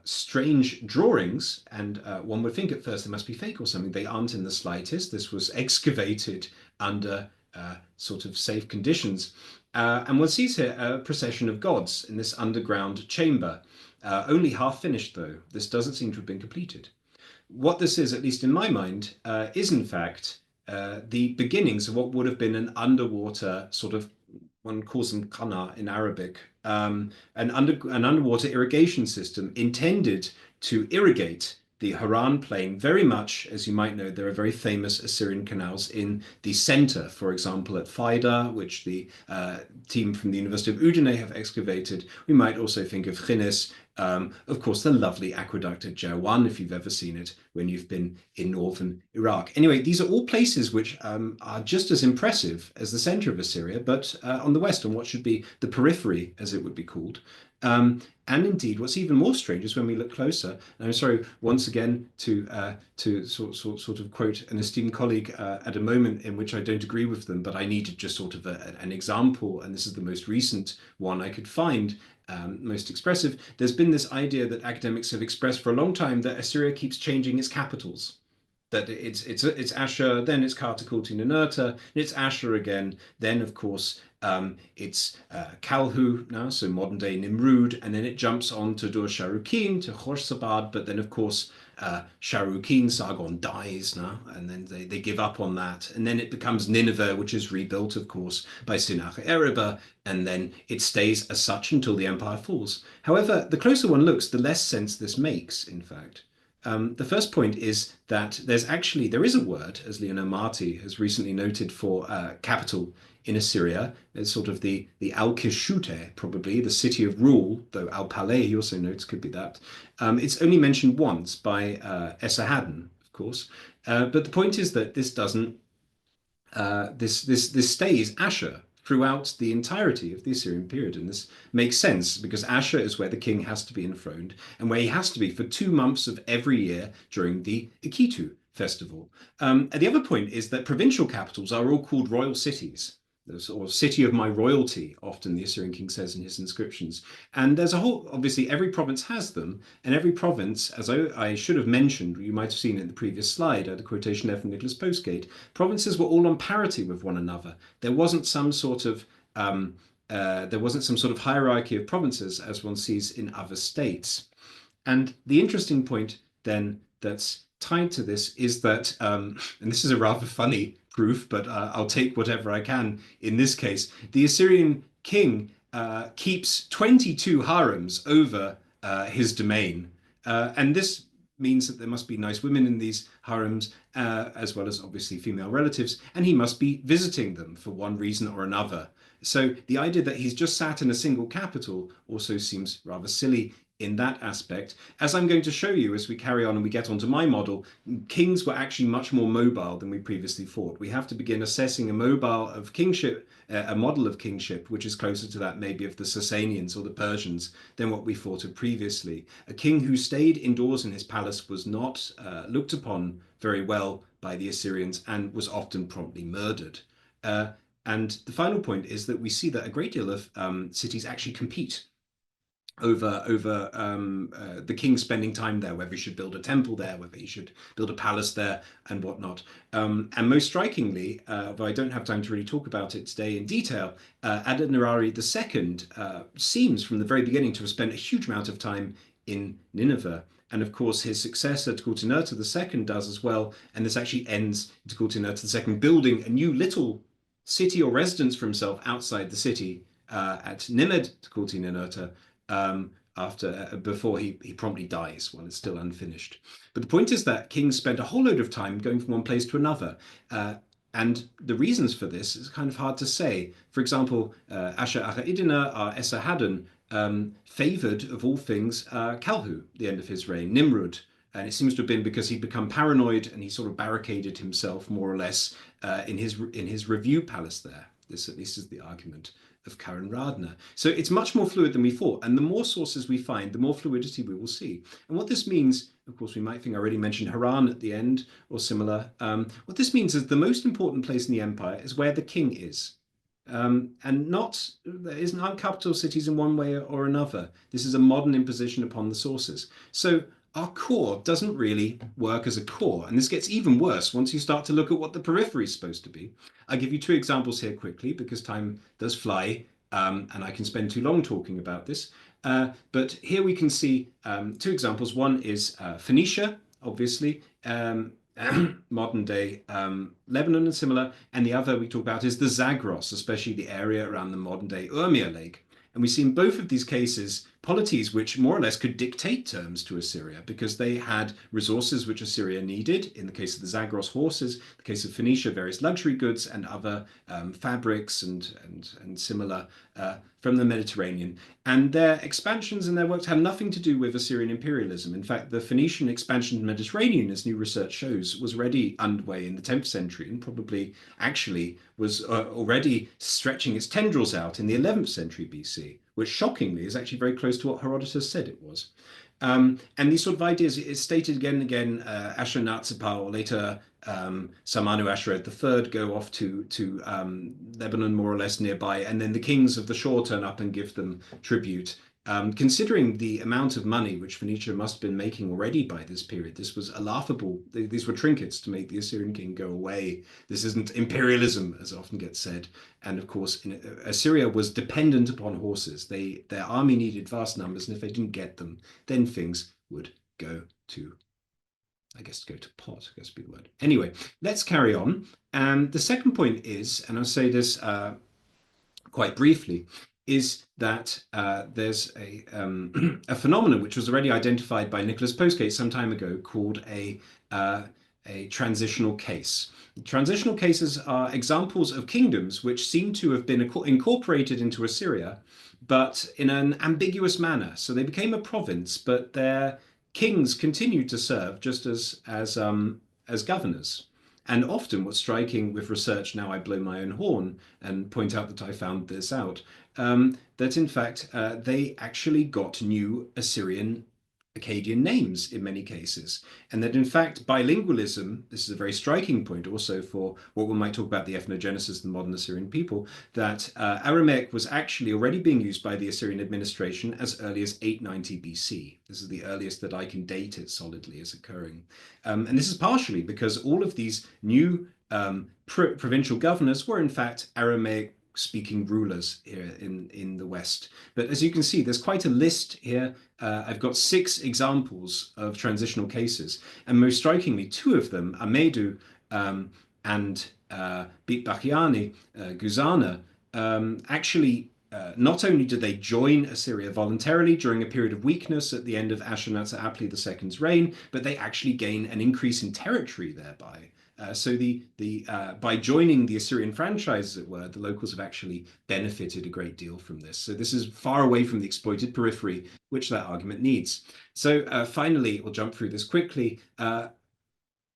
strange drawings, and one would think at first they must be fake or something. They aren't in the slightest. This was excavated under sort of safe conditions. And one sees here a procession of gods in this underground chamber. Only half finished, though. This doesn't seem to have been completed. What this is, at least in my mind, is in fact the beginnings of what would have been an underwater sort of, one calls them kana in Arabic, an underwater irrigation system intended to irrigate the Haran plain. Very much, as you might know, there are very famous Assyrian canals in the center, for example, at Faida, which the team from the University of Udine have excavated. We might also think of Khinis. Of course, the lovely aqueduct at Jerwan, if you've ever seen it when you've been in northern Iraq. Anyway, these are all places which are just as impressive as the center of Assyria, but on the west, on what should be the periphery, as it would be called. And indeed, what's even more strange is when we look closer, and I'm sorry once again to sort of quote an esteemed colleague at a moment in which I don't agree with them, but I needed just sort of an example, and this is the most recent one I could find, most expressive. There's been this idea that academics have expressed for a long time that Assyria keeps changing its capitals. That it's Ashur, then it's Kartakulti-Ninurta, and it's Ashur again. Then, of course, it's Kalhu now, so modern day Nimrud, and then it jumps on to Dur-Sharukin, to Khorsabad, but then, of course, Sharukin, Sargon dies now, and then they give up on that. And then it becomes Nineveh, which is rebuilt, of course, by Sennacherib, and then it stays as such until the empire falls. However, the closer one looks, the less sense this makes, in fact. The first point is that there is a word, as Leonard Marty has recently noted, for capital in Assyria. It's sort of the Al-Kishute, probably, the city of rule, though Al-Paleh, he also notes, could be that. It's only mentioned once by Esarhaddon, of course. But the point is that this doesn't, this stays Ashur throughout the entirety of the Assyrian period. And this makes sense because Ashur is where the king has to be enthroned and where he has to be for 2 months of every year during the Ikitu festival. And the other point is that provincial capitals are all called royal cities, or city of my royalty, often the Assyrian king says in his inscriptions. And there's a whole, obviously every province has them, and every province, as I should have mentioned, you might have seen it in the previous slide, I had a quotation there from Nicholas Postgate, provinces were all on parity with one another. There wasn't some sort of hierarchy of provinces as one sees in other states. And the interesting point then that's tied to this is that, and this is a rather funny proof, but I'll take whatever I can in this case, the Assyrian king keeps 22 harems over his domain. And this means that there must be nice women in these harems, as well as obviously female relatives, and he must be visiting them for one reason or another. So the idea that he's just sat in a single capital also seems rather silly in that aspect. As I'm going to show you as we carry on and we get onto my model, kings were actually much more mobile than we previously thought. We have to begin assessing a model of kingship, which is closer to that maybe of the Sasanians or the Persians than what we thought of previously. A king who stayed indoors in his palace was not looked upon very well by the Assyrians and was often promptly murdered. And the final point is that we see that a great deal of cities actually compete over the king spending time there, whether he should build a temple there, whether he should build a palace there, and whatnot. And most strikingly, though I don't have time to really talk about it today in detail, Adad-nirari II seems from the very beginning to have spent a huge amount of time in Nineveh. And of course, his successor, Tukulti-Nirta II, does as well. And this actually ends in Tukulti-Nirta II building a new little city or residence for himself outside the city at Nimed Tukulti-Ninurta before he promptly dies while it's still unfinished. But the point is that kings spent a whole load of time going from one place to another. And the reasons for this is kind of hard to say. For example, Ashur-Ahra-Iddina, Esarhaddon, favored, of all things, Kalhu, the end of his reign, Nimrud. And it seems to have been because he'd become paranoid and he sort of barricaded himself more or less in his review palace there. This at least is the argument of Karen Radner. So it's much more fluid than we thought. And the more sources we find, the more fluidity we will see. And what this means, of course, we might think I already mentioned Haran at the end or similar. What this means is the most important place in the empire is where the king is. And there aren't capital cities in one way or another. This is a modern imposition upon the sources. So our core doesn't really work as a core. And this gets even worse once you start to look at what the periphery is supposed to be. I'll give you two examples here quickly because time does fly and I can spend too long talking about this. But here we can see two examples. One is Phoenicia, obviously, modern day Lebanon and similar. And the other we talk about is the Zagros, especially the area around the modern day Urmia Lake. And we see in both of these cases polities which more or less could dictate terms to Assyria because they had resources which Assyria needed. In the case of the Zagros, horses, in the case of Phoenicia, various luxury goods and other fabrics and similar from the Mediterranean. And their expansions and their works had nothing to do with Assyrian imperialism. In fact, the Phoenician expansion to the Mediterranean, as new research shows, was already underway in the 10th century and probably actually was already stretching its tendrils out in the 11th century BC, which shockingly is actually very close to what Herodotus said it was. And these sort of ideas, it's stated again and again, Ashur-Natsupal or later Samanu-Ashered III go off to Lebanon more or less nearby, and then the kings of the shore turn up and give them tribute. Considering the amount of money which Phoenicia must have been making already by this period, this was a laughable, these were trinkets to make the Assyrian king go away. This isn't imperialism, as often gets said. And of course, Assyria was dependent upon horses. Their army needed vast numbers, and if they didn't get them, then things would go to, I guess, go to pot, I guess would be the word. Anyway, let's carry on. And the second point is, and I'll say this quite briefly, is that there's a phenomenon which was already identified by Nicholas Postgate some time ago called a transitional case. Transitional cases are examples of kingdoms which seem to have been incorporated into Assyria, but in an ambiguous manner. So they became a province, but their kings continued to serve just as governors. And often what's striking with research, now I blow my own horn and point out that I found this out, that in fact they actually got new Assyrian Akkadian names in many cases. And that in fact bilingualism, this is a very striking point also for what we might talk about the ethnogenesis of the modern Assyrian people, that Aramaic was actually already being used by the Assyrian administration as early as 890 BC. This is the earliest that I can date it solidly as occurring. And this is partially because all of these new provincial governors were in fact Aramaic speaking rulers here in the West. But as you can see, there's quite a list here. I've got 6 examples of transitional cases, and most strikingly, 2 of them, Amedu and Bitbachiani, Guzana, actually not only did they join Assyria voluntarily during a period of weakness at the end of Ashur-Natsir-Apli II's reign, but they actually gain an increase in territory thereby. So by joining the Assyrian franchise, as it were, the locals have actually benefited a great deal from this. So this is far away from the exploited periphery, which that argument needs. So finally, we'll jump through this quickly.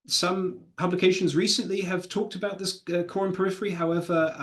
Some publications recently have talked about this core and periphery, however,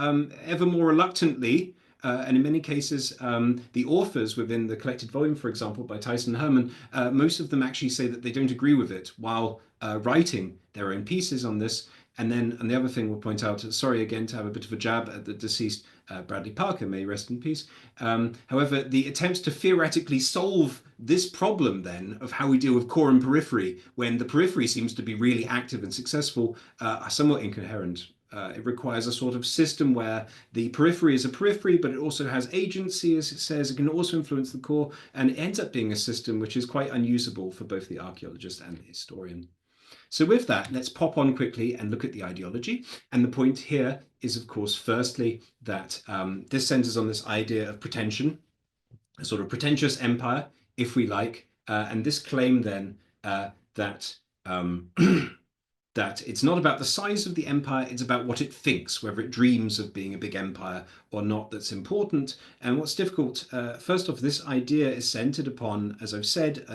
ever more reluctantly. And in many cases, the authors within the collected volume, for example, by Tyson and Herman, most of them actually say that they don't agree with it while writing their own pieces on this. And then, and the other thing we'll point out, sorry again to have a bit of a jab at the deceased Bradley Parker, may he rest in peace. However, the attempts to theoretically solve this problem then of how we deal with core and periphery when the periphery seems to be really active and successful are somewhat incoherent. It requires a sort of system where the periphery is a periphery, but it also has agency, as it says. It can also influence the core, and it ends up being a system which is quite unusable for both the archaeologist and the historian. So with that, let's pop on quickly and look at the ideology. And the point here is, of course, firstly, that this centers on this idea of pretension, a sort of pretentious empire, if we like, and this claim then that that it's not about the size of the empire, it's about what it thinks, whether it dreams of being a big empire or not, that's important. And what's difficult, first off, this idea is centered upon, as I've said,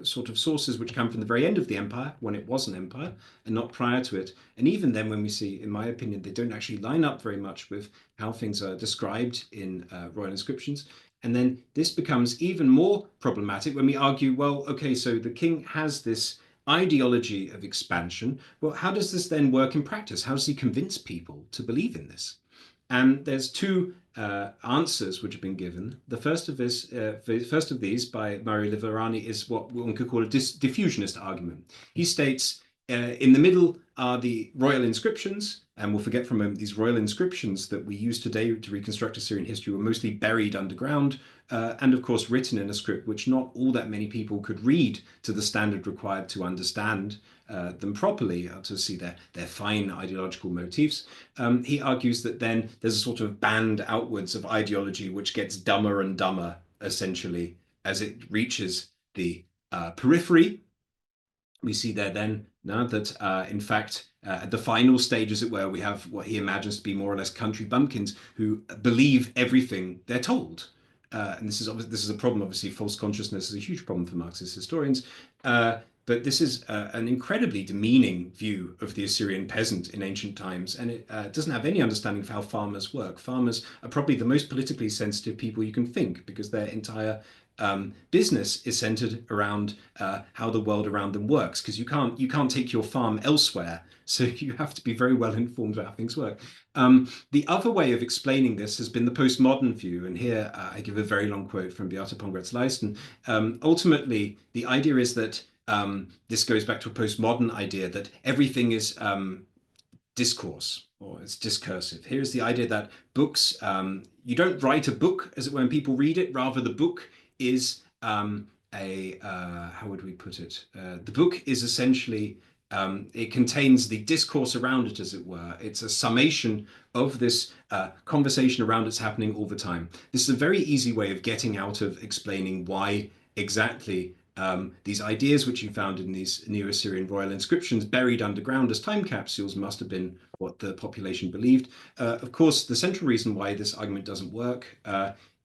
sort of sources which come from the very end of the empire, when it was an empire, and not prior to it. And even then, when we see, in my opinion, they don't actually line up very much with how things are described in royal inscriptions. And then this becomes even more problematic when we argue, well, okay, so the king has this ideology of expansion. Well, how does this then work in practice? How does he convince people to believe in this? And there's two answers which have been given. The first of these by Murray Liverani is what one could call a diffusionist argument. He states in the middle are the royal inscriptions, and we'll forget for a moment these royal inscriptions that we use today to reconstruct Assyrian history were mostly buried underground, and of course written in a script which not all that many people could read to the standard required to understand them properly, to see their fine ideological motifs. He argues that then there's a sort of band outwards of ideology which gets dumber and dumber, essentially, as it reaches the periphery. We see there then now that, in fact, at the final stage, as it were, we have what he imagines to be more or less country bumpkins who believe everything they're told. And this is a problem. Obviously, false consciousness is a huge problem for Marxist historians. But this is an incredibly demeaning view of the Assyrian peasant in ancient times, and it doesn't have any understanding of how farmers work. Farmers are probably the most politically sensitive people you can think, because their entire business is centered around how the world around them works, because you can't take your farm elsewhere, so you have to be very well informed about how things work. The other way of explaining this has been the postmodern view, and here I give a very long quote from Beate Pongratz-Leisten. Ultimately, the idea is that this goes back to a postmodern idea that everything is discourse, or it's discursive. Here's the idea that books, you don't write a book, as it were, when people read it. Rather, the book is how would we put it? The book is essentially, it contains the discourse around it, as it were. It's a summation of this conversation around it's happening all the time. This is a very easy way of getting out of explaining why exactly these ideas which you found in these Neo-Assyrian royal inscriptions buried underground as time capsules must have been what the population believed. Of course, the central reason why this argument doesn't work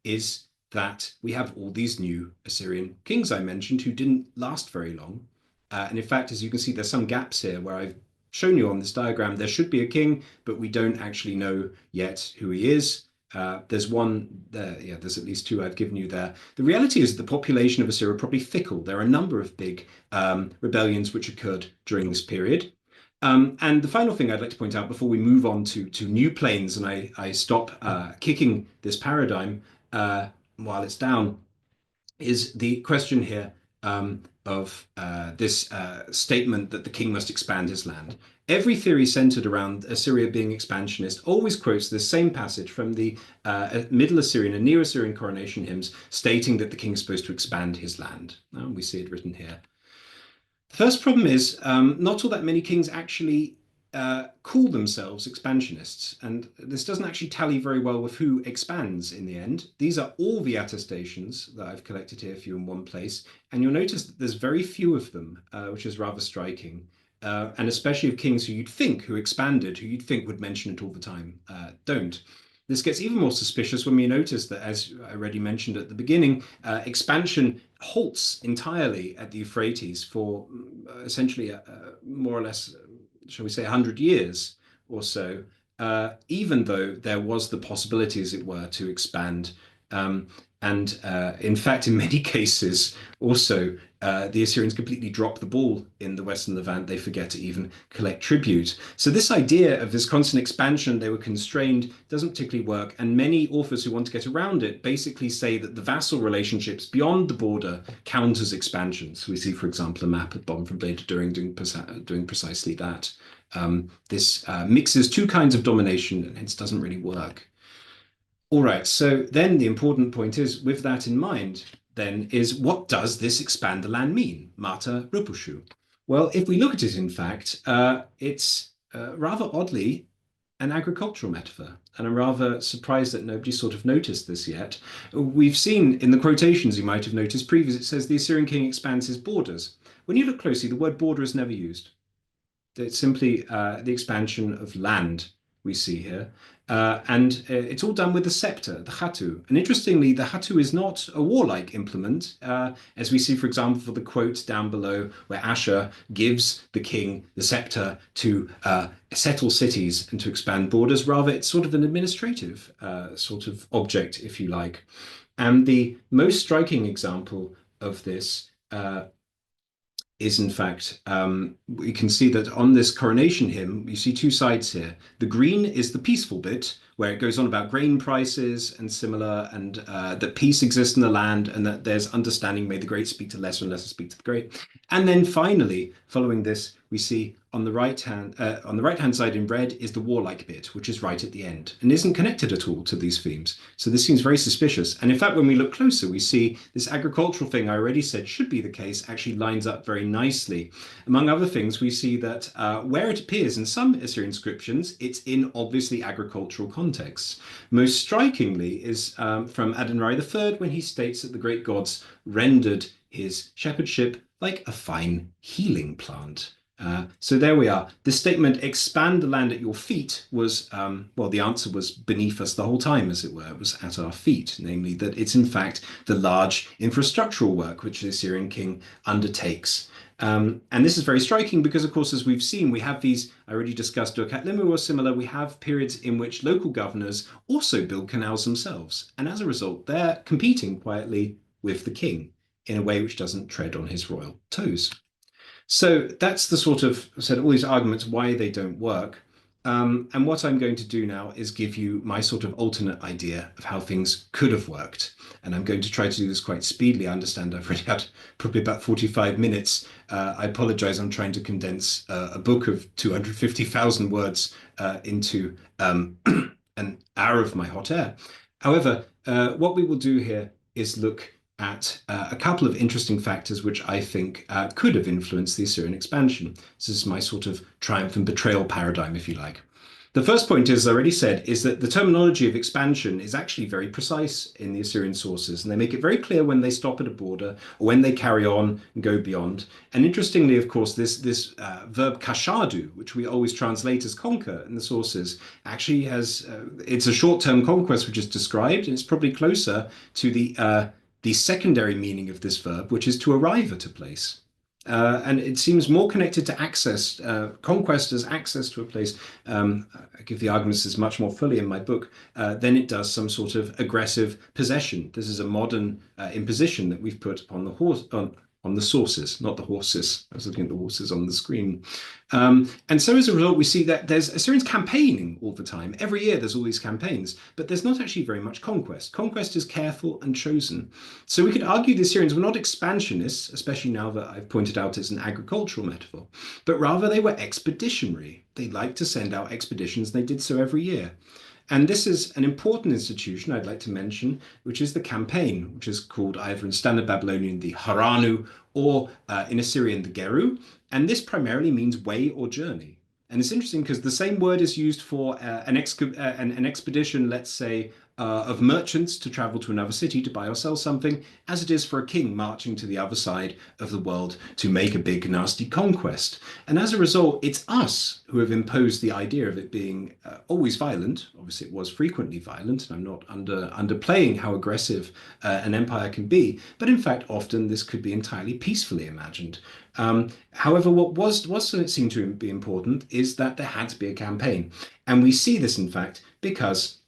is that we have all these new Assyrian kings I mentioned who didn't last very long. And in fact, as you can see, there's some gaps here where I've shown you on this diagram. There should be a king, but we don't actually know yet who he is. There's one there, yeah, there's at least two I've given you there. The reality is the population of Assyria are probably fickle. There are a number of big rebellions which occurred during this period. And the final thing I'd like to point out before we move on to new planes and I stop kicking this paradigm while it's down is the question here of this statement that the king must expand his land. Every theory centered around Assyria being expansionist always quotes this same passage from the Middle Assyrian and Neo-Assyrian coronation hymns stating that the king is supposed to expand his land. We see it written here. The first problem is not all that many kings actually call themselves expansionists, and this doesn't actually tally very well with who expands in the end. These are all the attestations that I've collected here for you in one place, and you'll notice that there's very few of them, which is rather striking. and especially of kings who expanded, who you'd think would mention it all the time, don't. This gets even more suspicious when we notice that, as I already mentioned at the beginning, expansion halts entirely at the Euphrates for essentially more or less, shall we say, 100 years or so, even though there was the possibility, as it were, to expand. And in fact, in many cases, also, the Assyrians completely drop the ball in the Western Levant. They forget to even collect tribute. So this idea of this constant expansion, they were constrained, doesn't particularly work. And many authors who want to get around it basically say that the vassal relationships beyond the border count as expansions. So we see, for example, a map of Bonn from Beta doing precisely that. This mixes two kinds of domination and hence doesn't really work. All right, so then the important point is, with that in mind, then, is what does this expand the land mean? Mata Rupushu. Well, if we look at it, in fact, it's rather oddly an agricultural metaphor. And I'm rather surprised that nobody sort of noticed this yet. We've seen in the quotations you might have noticed previous, it says the Assyrian king expands his borders. When you look closely, the word border is never used. It's simply the expansion of land we see here. And it's all done with the scepter, the hatu. And interestingly, the hatu is not a warlike implement, as we see, for example, for the quote down below, where Asher gives the king the scepter to settle cities and to expand borders. Rather, it's sort of an administrative sort of object, if you like. And the most striking example of this is, in fact, we can see that on this coronation hymn, you see two sides here. The green is the peaceful bit, where it goes on about grain prices and similar, and that peace exists in the land, and that there's understanding, may the great speak to lesser and lesser speak to the great. And then finally, following this, we see on the right hand side in red is the warlike bit, which is right at the end and isn't connected at all to these themes. So this seems very suspicious. And in fact, when we look closer, we see this agricultural thing I already said should be the case actually lines up very nicely. Among other things, we see that where it appears in some Assyrian inscriptions, it's in obviously agricultural contexts. Most strikingly is from Adonai III, when he states that the great gods rendered his shepherdship like a fine healing plant. So there we are. The statement, expand the land at your feet, was, well, the answer was beneath us the whole time, as it were. It was at our feet, namely that it's in fact the large infrastructural work which the Assyrian king undertakes. And this is very striking because, of course, as we've seen, we have these, I already discussed Durkat Limu or similar, we have periods in which local governors also build canals themselves. And as a result, they're competing quietly with the king in a way which doesn't tread on his royal toes. So that's the sort of, I said, all these arguments why they don't work. And what I'm going to do now is give you my sort of alternate idea of how things could have worked. And I'm going to try to do this quite speedily. I understand I've already had probably about 45 minutes. I apologize, I'm trying to condense a book of 250,000 words into an hour of my hot air. However, what we will do here is look at a couple of interesting factors which I think could have influenced the Assyrian expansion. This is my sort of triumph and betrayal paradigm, if you like. The first point, as I already said, is that the terminology of expansion is actually very precise in the Assyrian sources, and they make it very clear when they stop at a border or when they carry on and go beyond. And interestingly, of course, this verb kashadu, which we always translate as conquer in the sources, actually has, it's a short-term conquest which is described, and it's probably closer to the secondary meaning of this verb, which is to arrive at a place. And it seems more connected to access, conquest as access to a place. I give the arguments as much more fully in my book than it does some sort of aggressive possession. This is a modern imposition that we've put upon the horse, on the sources, not the horses. I was looking at the horses on the screen. And so as a result, we see that there's Assyrians campaigning all the time. Every year there's all these campaigns, but there's not actually very much conquest. Conquest is careful and chosen. So we could argue the Assyrians were not expansionists, especially now that I've pointed out it's an agricultural metaphor, but rather they were expeditionary. They liked to send out expeditions. They did so every year. And this is an important institution I'd like to mention, which is the campaign, which is called either in Standard Babylonian the Haranu or in Assyrian the Geru. And this primarily means way or journey. And it's interesting because the same word is used for an expedition, let's say, of merchants to travel to another city to buy or sell something as it is for a king marching to the other side of the world to make a big nasty conquest. And as a result, it's us who have imposed the idea of it being always violent. Obviously, it was frequently violent, and I'm not underplaying how aggressive an empire can be, but in fact, often this could be entirely peacefully imagined. However, what seemed to be important is that there had to be a campaign. And we see this, in fact, because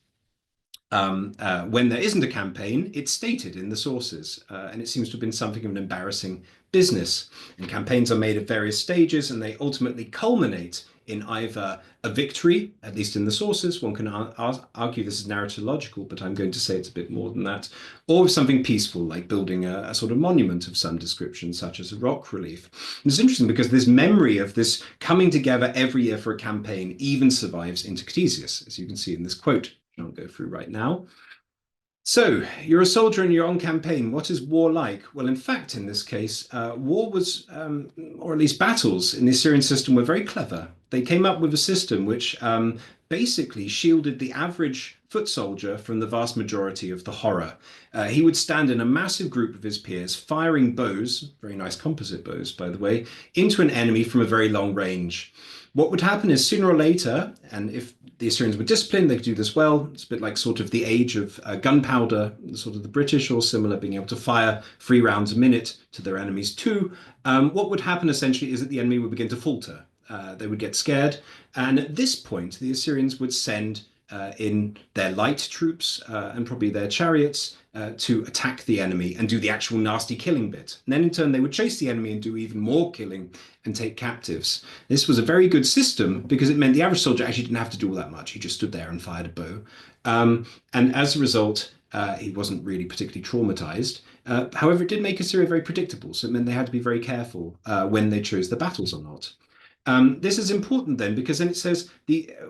when there isn't a campaign, it's stated in the sources, and it seems to have been something of an embarrassing business. And campaigns are made at various stages, and they ultimately culminate in either a victory, at least in the sources. One can argue this is narratological, but I'm going to say it's a bit more than that, or something peaceful, like building a sort of monument of some description, such as a rock relief. And it's interesting because this memory of this coming together every year for a campaign even survives into Ctesias, as you can see in this quote, which I'll go through right now. So, you're a soldier and you're on campaign. What is war like? Well, in fact, in this case, war was, or at least battles in the Assyrian system were very clever. They came up with a system which basically shielded the average foot soldier from the vast majority of the horror. He would stand in a massive group of his peers, firing bows, very nice composite bows, by the way, into an enemy from a very long range. What would happen is sooner or later, and if the Assyrians were disciplined, they could do this well. It's a bit like sort of the age of gunpowder, sort of the British or similar, being able to fire 3 rounds a minute to their enemies too. What would happen essentially is that the enemy would begin to falter. They would get scared. And at this point, the Assyrians would send in their light troops and probably their chariots to attack the enemy and do the actual nasty killing bit. And then in turn, they would chase the enemy and do even more killing and take captives. This was a very good system because it meant the average soldier actually didn't have to do all that much. He just stood there and fired a bow. And as a result, he wasn't really particularly traumatized. However, it did make Assyria very predictable. So it meant they had to be very careful when they chose the battles or not. This is important then because then it says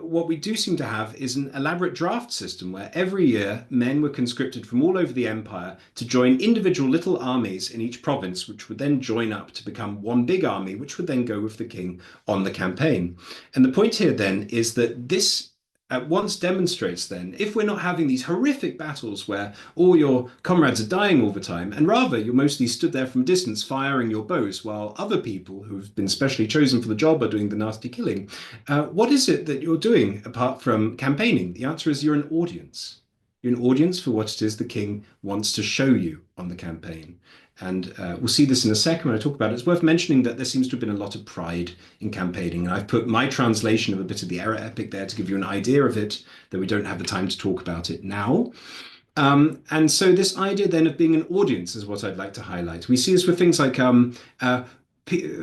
what we do seem to have is an elaborate draft system where every year men were conscripted from all over the empire to join individual little armies in each province, which would then join up to become one big army, which would then go with the king on the campaign. And the point here then is that this at once demonstrates then, if we're not having these horrific battles where all your comrades are dying all the time, and rather you're mostly stood there from a distance firing your bows while other people who've been specially chosen for the job are doing the nasty killing, what is it that you're doing apart from campaigning? The answer is you're an audience. You're an audience for what it is the king wants to show you on the campaign. And we'll see this in a second when I talk about it. It's worth mentioning that there seems to have been a lot of pride in campaigning. And I've put my translation of a bit of the error epic there to give you an idea of it, though we don't have the time to talk about it now. And so this idea then of being an audience is what I'd like to highlight. We see this with things like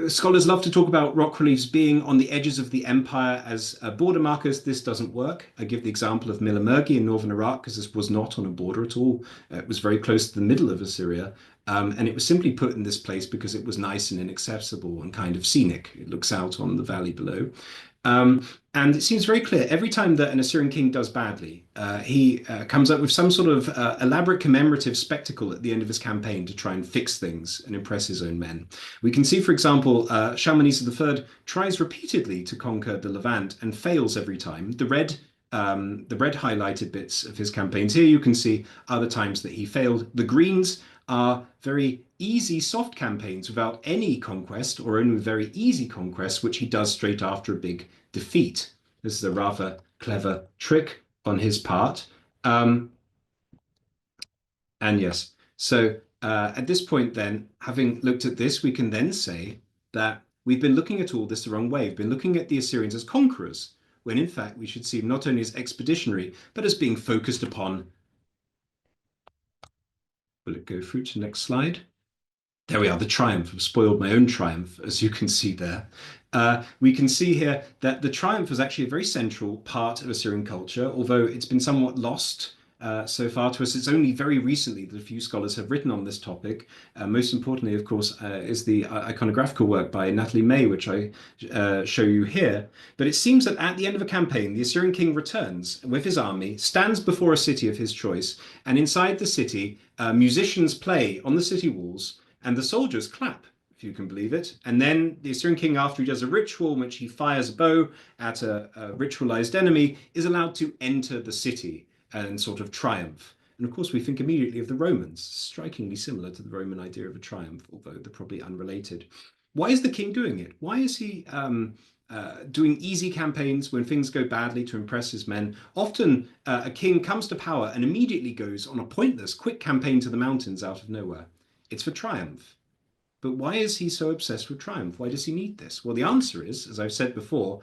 scholars love to talk about rock reliefs being on the edges of the empire as border markers. This doesn't work. I give the example of Milamergi in northern Iraq because this was not on a border at all. It was very close to the middle of Assyria. And it was simply put in this place because it was nice and inaccessible and kind of scenic. It looks out on the valley below. And it seems very clear every time that an Assyrian king does badly, he comes up with some sort of elaborate commemorative spectacle at the end of his campaign to try and fix things and impress his own men. We can see, for example, Shalmaneser III tries repeatedly to conquer the Levant and fails every time. The red highlighted bits of his campaigns here you can see are the times that he failed. The greens are very easy soft campaigns without any conquest or only very easy conquests, which he does straight after a big defeat. This is a rather clever trick on his part. And yes, so at this point then, having looked at this, we can then say that we've been looking at all this the wrong way. We've been looking at the Assyrians as conquerors, when in fact we should see them not only as expeditionary, but as being focused upon. Will it go through to the next slide? There we are, the triumph. I've spoiled my own triumph, as you can see there. We can see here that the triumph was actually a very central part of Assyrian culture, although it's been somewhat lost so far to us. It's only very recently that a few scholars have written on this topic. Most importantly, of course, is the iconographical work by Natalie May, which I show you here. But it seems that at the end of a campaign, the Assyrian king returns with his army, stands before a city of his choice, and inside the city, musicians play on the city walls, and the soldiers clap, if you can believe it. And then the Assyrian king, after he does a ritual in which he fires a bow at a ritualized enemy, is allowed to enter the city. and sort of triumph. And of course, we think immediately of the Romans, strikingly similar to the Roman idea of a triumph, although they're probably unrelated. Why is the king doing it? Why is he doing easy campaigns when things go badly to impress his men? Often a king comes to power and immediately goes on a pointless, quick campaign to the mountains out of nowhere. It's for triumph. But why is he so obsessed with triumph? Why does he need this? Well, the answer is, as I've said before,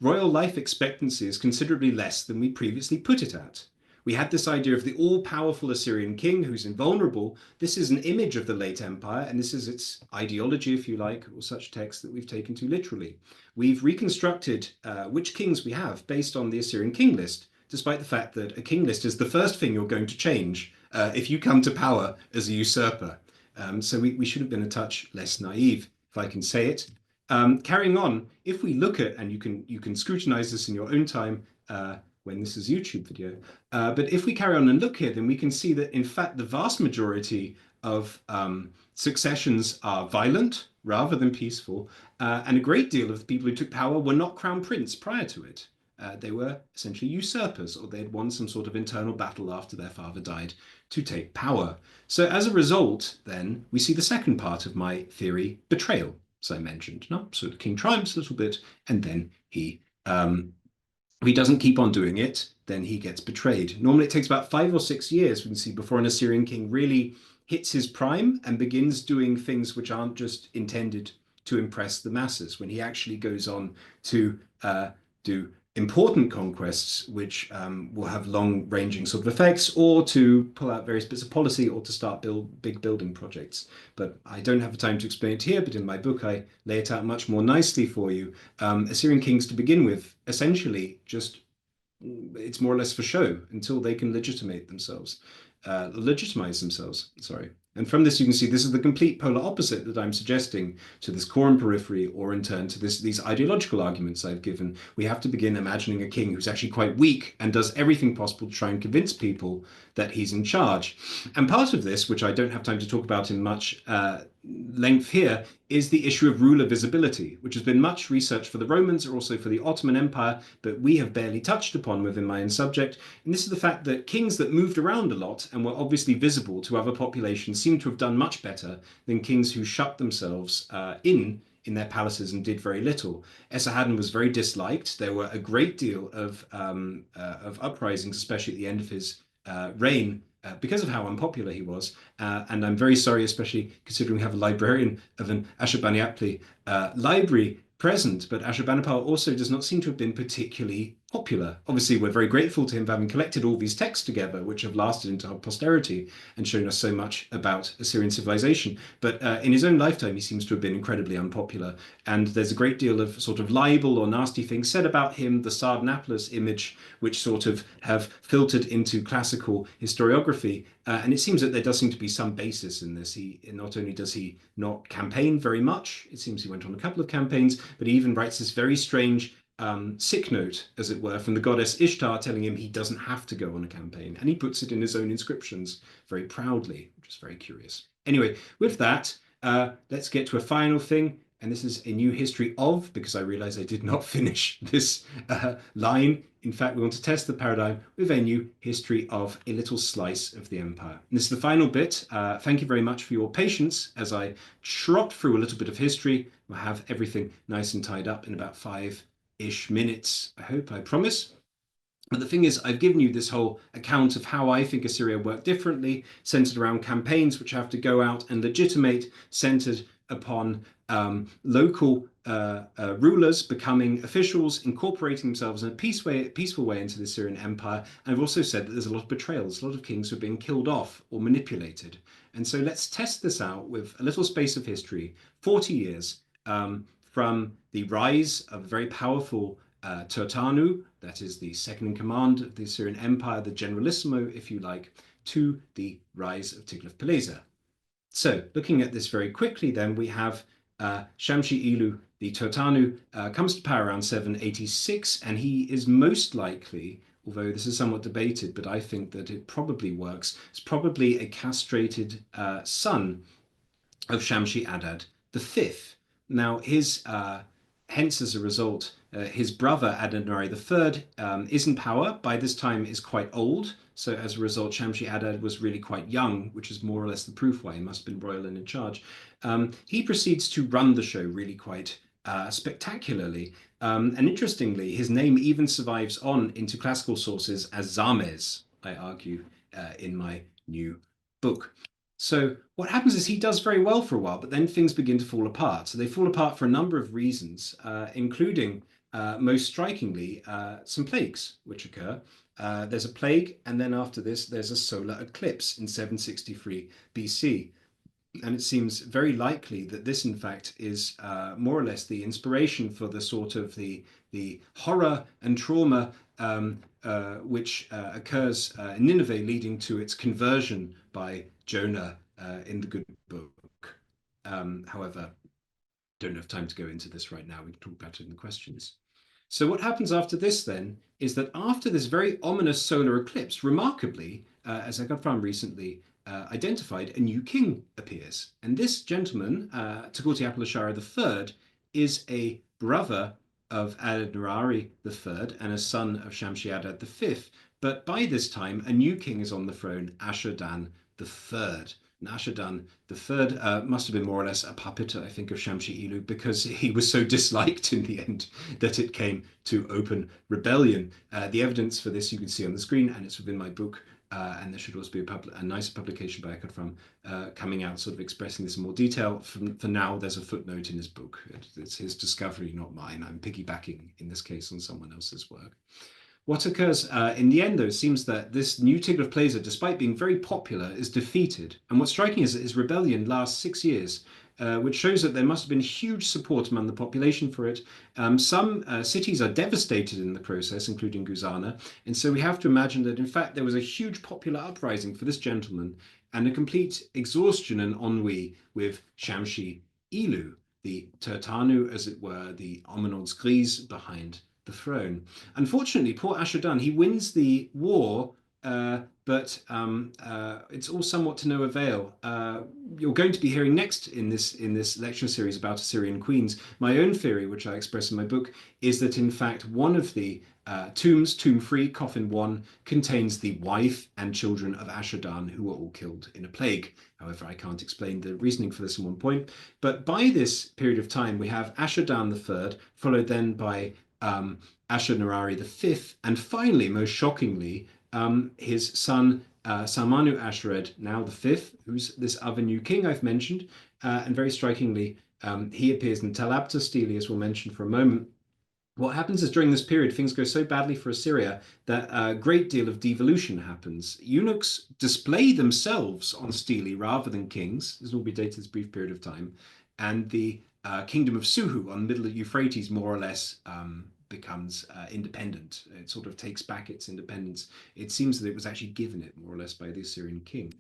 royal life expectancy is considerably less than we previously put it at. We had this idea of the all-powerful Assyrian king who's invulnerable. This is an image of the late empire, and this is its ideology, if you like, or such text that we've taken too literally. We've reconstructed which kings we have based on the Assyrian king list, despite the fact that a king list is the first thing you're going to change if you come to power as a usurper. So we should have been a touch less naive, if I can say it. Carrying on, if we look at, and you can scrutinize this in your own time when this is a YouTube video, but if we carry on and look here, then we can see that in fact the vast majority of successions are violent rather than peaceful, and a great deal of the people who took power were not crown prince prior to it. They were essentially usurpers, or they had won some sort of internal battle after their father died to take power. So as a result, then, we see the second part of my theory, betrayal, as I mentioned. No? So the king triumphs a little bit, and then if he doesn't keep on doing it, then he gets betrayed. Normally it takes about 5 or 6 years, we can see, before an Assyrian king really hits his prime and begins doing things which aren't just intended to impress the masses, when he actually goes on to do important conquests, which will have long-ranging sort of effects, or to pull out various bits of policy, or to start big building projects. But I don't have the time to explain it here, but in my book I lay it out much more nicely for you. Assyrian kings, to begin with, essentially just, it's more or less for show until they can legitimize themselves. Sorry. And from this, you can see this is the complete polar opposite that I'm suggesting to this core and periphery, or in turn to these ideological arguments I've given. We have to begin imagining a king who's actually quite weak and does everything possible to try and convince people that he's in charge. And part of this, which I don't have time to talk about in much length here, is the issue of ruler visibility, which has been much researched for the Romans or also for the Ottoman Empire, but we have barely touched upon within my own subject. And this is the fact that kings that moved around a lot and were obviously visible to other populations seem to have done much better than kings who shut themselves in their palaces and did very little. Esarhaddon was very disliked. There were a great deal of uprisings, especially at the end of his reign, because of how unpopular he was. And I'm very sorry, especially considering we have a librarian of an Ashurbanipal library present, but Ashurbanipal also does not seem to have been particularly popular. Obviously, we're very grateful to him for having collected all these texts together, which have lasted into our posterity and shown us so much about Assyrian civilization. But in his own lifetime, he seems to have been incredibly unpopular. And there's a great deal of sort of libel or nasty things said about him, the Sardanapalus image, which sort of have filtered into classical historiography. And it seems that there does seem to be some basis in this. Not only does he not campaign very much, it seems he went on a couple of campaigns, but he even writes this very strange sick note, as it were, from the goddess Ishtar, telling him he doesn't have to go on a campaign. And he puts it in his own inscriptions very proudly, which is very curious. Anyway, with that, let's get to a final thing. And this is a new history of, because I realize I did not finish this line. In fact, we want to test the paradigm with a new history of a little slice of the empire. And this is the final bit. Thank you very much for your patience as I trot through a little bit of history. We'll have everything nice and tied up in about 5-ish minutes, I hope, I promise. But the thing is, I've given you this whole account of how I think Assyria worked differently, centered around campaigns which have to go out and legitimate, centered upon local rulers becoming officials, incorporating themselves in a peaceful way into the Assyrian Empire. And I've also said that there's a lot of betrayals, a lot of kings who are being killed off or manipulated. And so let's test this out with a little space of history, 40 years from the rise of a very powerful Turtanu, that is the second in command of the Assyrian Empire, the generalissimo, if you like, to the rise of Tiglath-Pileser. So looking at this very quickly, then we have Shamshi-Ilu, the Turtanu, comes to power around 786, and he is most likely, although this is somewhat debated, but I think that it probably works, is probably a castrated son of Shamshi-Adad V. Now, his hence, as a result, his brother Adad-nirari III is in power. By this time, is quite old. So as a result, Shamshi-Adad was really quite young, which is more or less the proof why he must have been royal and in charge. He proceeds to run the show really quite spectacularly. And interestingly, his name even survives on into classical sources as Zames, I argue, in my new book. So what happens is he does very well for a while, but then things begin to fall apart. So they fall apart for a number of reasons, including, most strikingly, some plagues which occur. There's a plague, and then after this, there's a solar eclipse in 763 BC. And it seems very likely that this, in fact, is more or less the inspiration for the sort of the horror and trauma which occurs in Nineveh, leading to its conversion by Jonah in the Good Book. However, don't have time to go into this right now. We can talk about it in the questions. So what happens after this then is that after this very ominous solar eclipse, remarkably, as I got from recently identified, a new king appears. And this gentleman, Tukulti-Apil-Ashara III, is a brother of Adad-nirari III and a son of Shamshi-Adad V. But by this time, a new king is on the throne, Ashur-dan III. And Ashur-dan III must have been more or less a puppet, I think, of Shamshi-Ilu, because he was so disliked in the end that it came to open rebellion. The evidence for this you can see on the screen, and it's within my book. And there should also be a nice publication by Ekard coming out, sort of expressing this in more detail. For now, there's a footnote in his book. It's his discovery, not mine. I'm piggybacking, in this case, on someone else's work. What occurs in the end, though, seems that this new Tiglath-Pileser, despite being very popular, is defeated. And what's striking is that his rebellion lasts 6 years, which shows that there must have been huge support among the population for it. Some cities are devastated in the process, including Guzana. And so we have to imagine that, in fact, there was a huge popular uprising for this gentleman and a complete exhaustion and ennui with Shamshi-Ilu, the Turtanu, as it were, the Omenods Gris behind the throne. Unfortunately, poor Ashur-dan, he wins the war, but it's all somewhat to no avail. You're going to be hearing next in this lecture series about Assyrian queens. My own theory, which I express in my book, is that in fact one of the tombs, Tomb 3, Coffin 1, contains the wife and children of Ashur-dan, who were all killed in a plague. However, I can't explain the reasoning for this in one point. But by this period of time, we have Ashur-dan III, followed then by Ashur-nirari V, and finally, most shockingly, his son Salmanu-Ashred, now the fifth, who's this other new king I've mentioned, and very strikingly, he appears in Tel Abtar stele, as we'll mention for a moment. What happens is during this period, things go so badly for Assyria that a great deal of devolution happens. Eunuchs display themselves on stele rather than kings. This will be dated this brief period of time. And the kingdom of Suhu on the middle of Euphrates more or less becomes independent. It sort of takes back its independence. It seems that it was actually given it more or less by the Assyrian king.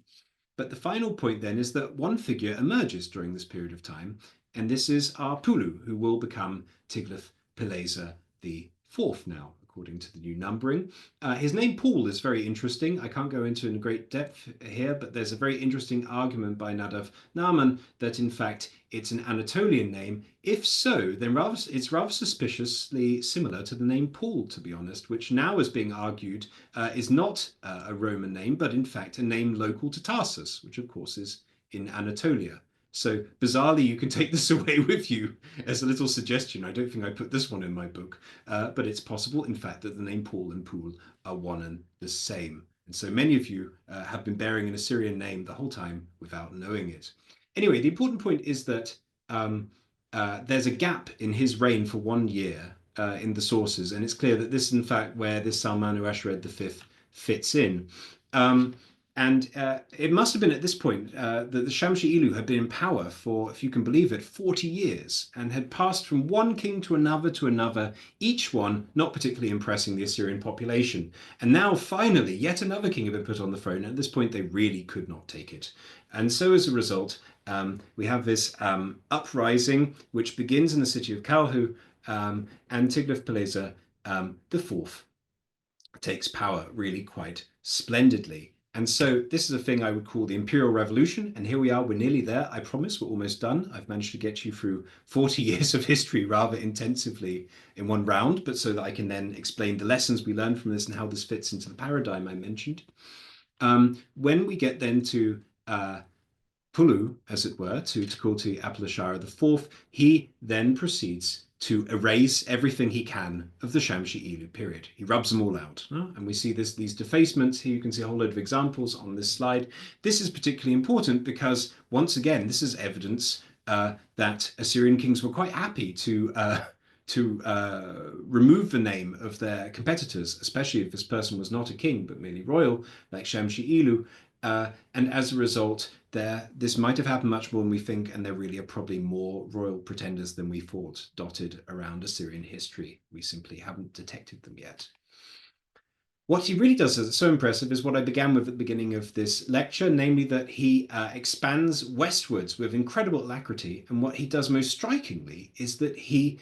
But the final point then is that one figure emerges during this period of time, and this is our Pulu, who will become Tiglath-Pileser the fourth now, according to the new numbering. His name Paul is very interesting. I can't go into in great depth here, but there's a very interesting argument by Nadav Naaman that in fact it's an Anatolian name. If so, then it's rather suspiciously similar to the name Paul, to be honest, which now is being argued is not a Roman name, but in fact a name local to Tarsus, which of course is in Anatolia. So bizarrely, you can take this away with you as a little suggestion. I don't think I put this one in my book, but it's possible, in fact, that the name Paul and Pool are one and the same. And so many of you have been bearing an Assyrian name the whole time without knowing it. Anyway, the important point is that there's a gap in his reign for 1 year in the sources, and it's clear that this is in fact where this Salmanu-Ashred V fits in. And it must have been at this point that the Shamshi-Ilu had been in power for, if you can believe it, 40 years and had passed from one king to another, each one not particularly impressing the Assyrian population. And now finally, yet another king had been put on the throne. And at this point, they really could not take it. And so as a result, we have this uprising, which begins in the city of Kalhu, and Tiglath-Pileser the fourth takes power really quite splendidly. And so this is a thing I would call the Imperial Revolution. And here we are, we're nearly there. I promise we're almost done. I've managed to get you through 40 years of history rather intensively in one round, but so that I can then explain the lessons we learned from this and how this fits into the paradigm I mentioned. When we get then to Pulu, as it were, to Tukulti Apalashara IV, he then proceeds to erase everything he can of the Shamshi Ilu period. He rubs them all out. And we see these defacements. Here you can see a whole load of examples on this slide. This is particularly important because, once again, this is evidence that Assyrian kings were quite happy to remove the name of their competitors, especially if this person was not a king but merely royal, like Shamshi Ilu. And as a result, this might have happened much more than we think, and there really are probably more royal pretenders than we thought dotted around Assyrian history. We simply haven't detected them yet. What he really does that's so impressive is what I began with at the beginning of this lecture, namely that he expands westwards with incredible alacrity. And what he does most strikingly is that he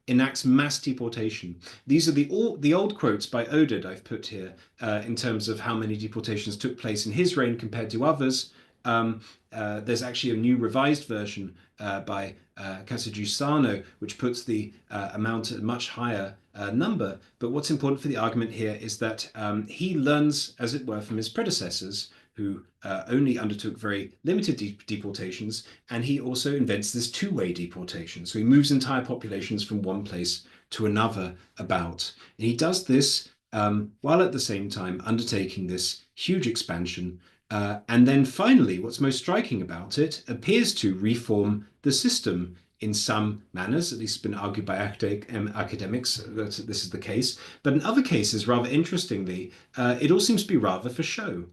enacts mass deportation. These are the old quotes by Oded I've put here in terms of how many deportations took place in his reign compared to others. There's actually a new revised version by Casajusano, which puts the amount at a much higher number. But what's important for the argument here is that he learns, as it were, from his predecessors, who only undertook very limited deportations, and he also invents this two-way deportation. So he moves entire populations from one place to another about. And he does this while at the same time undertaking this huge expansion. And then finally, what's most striking about it appears to reform the system in some manners. At least it's been argued by academics that this is the case. But in other cases, rather interestingly, it all seems to be rather for show.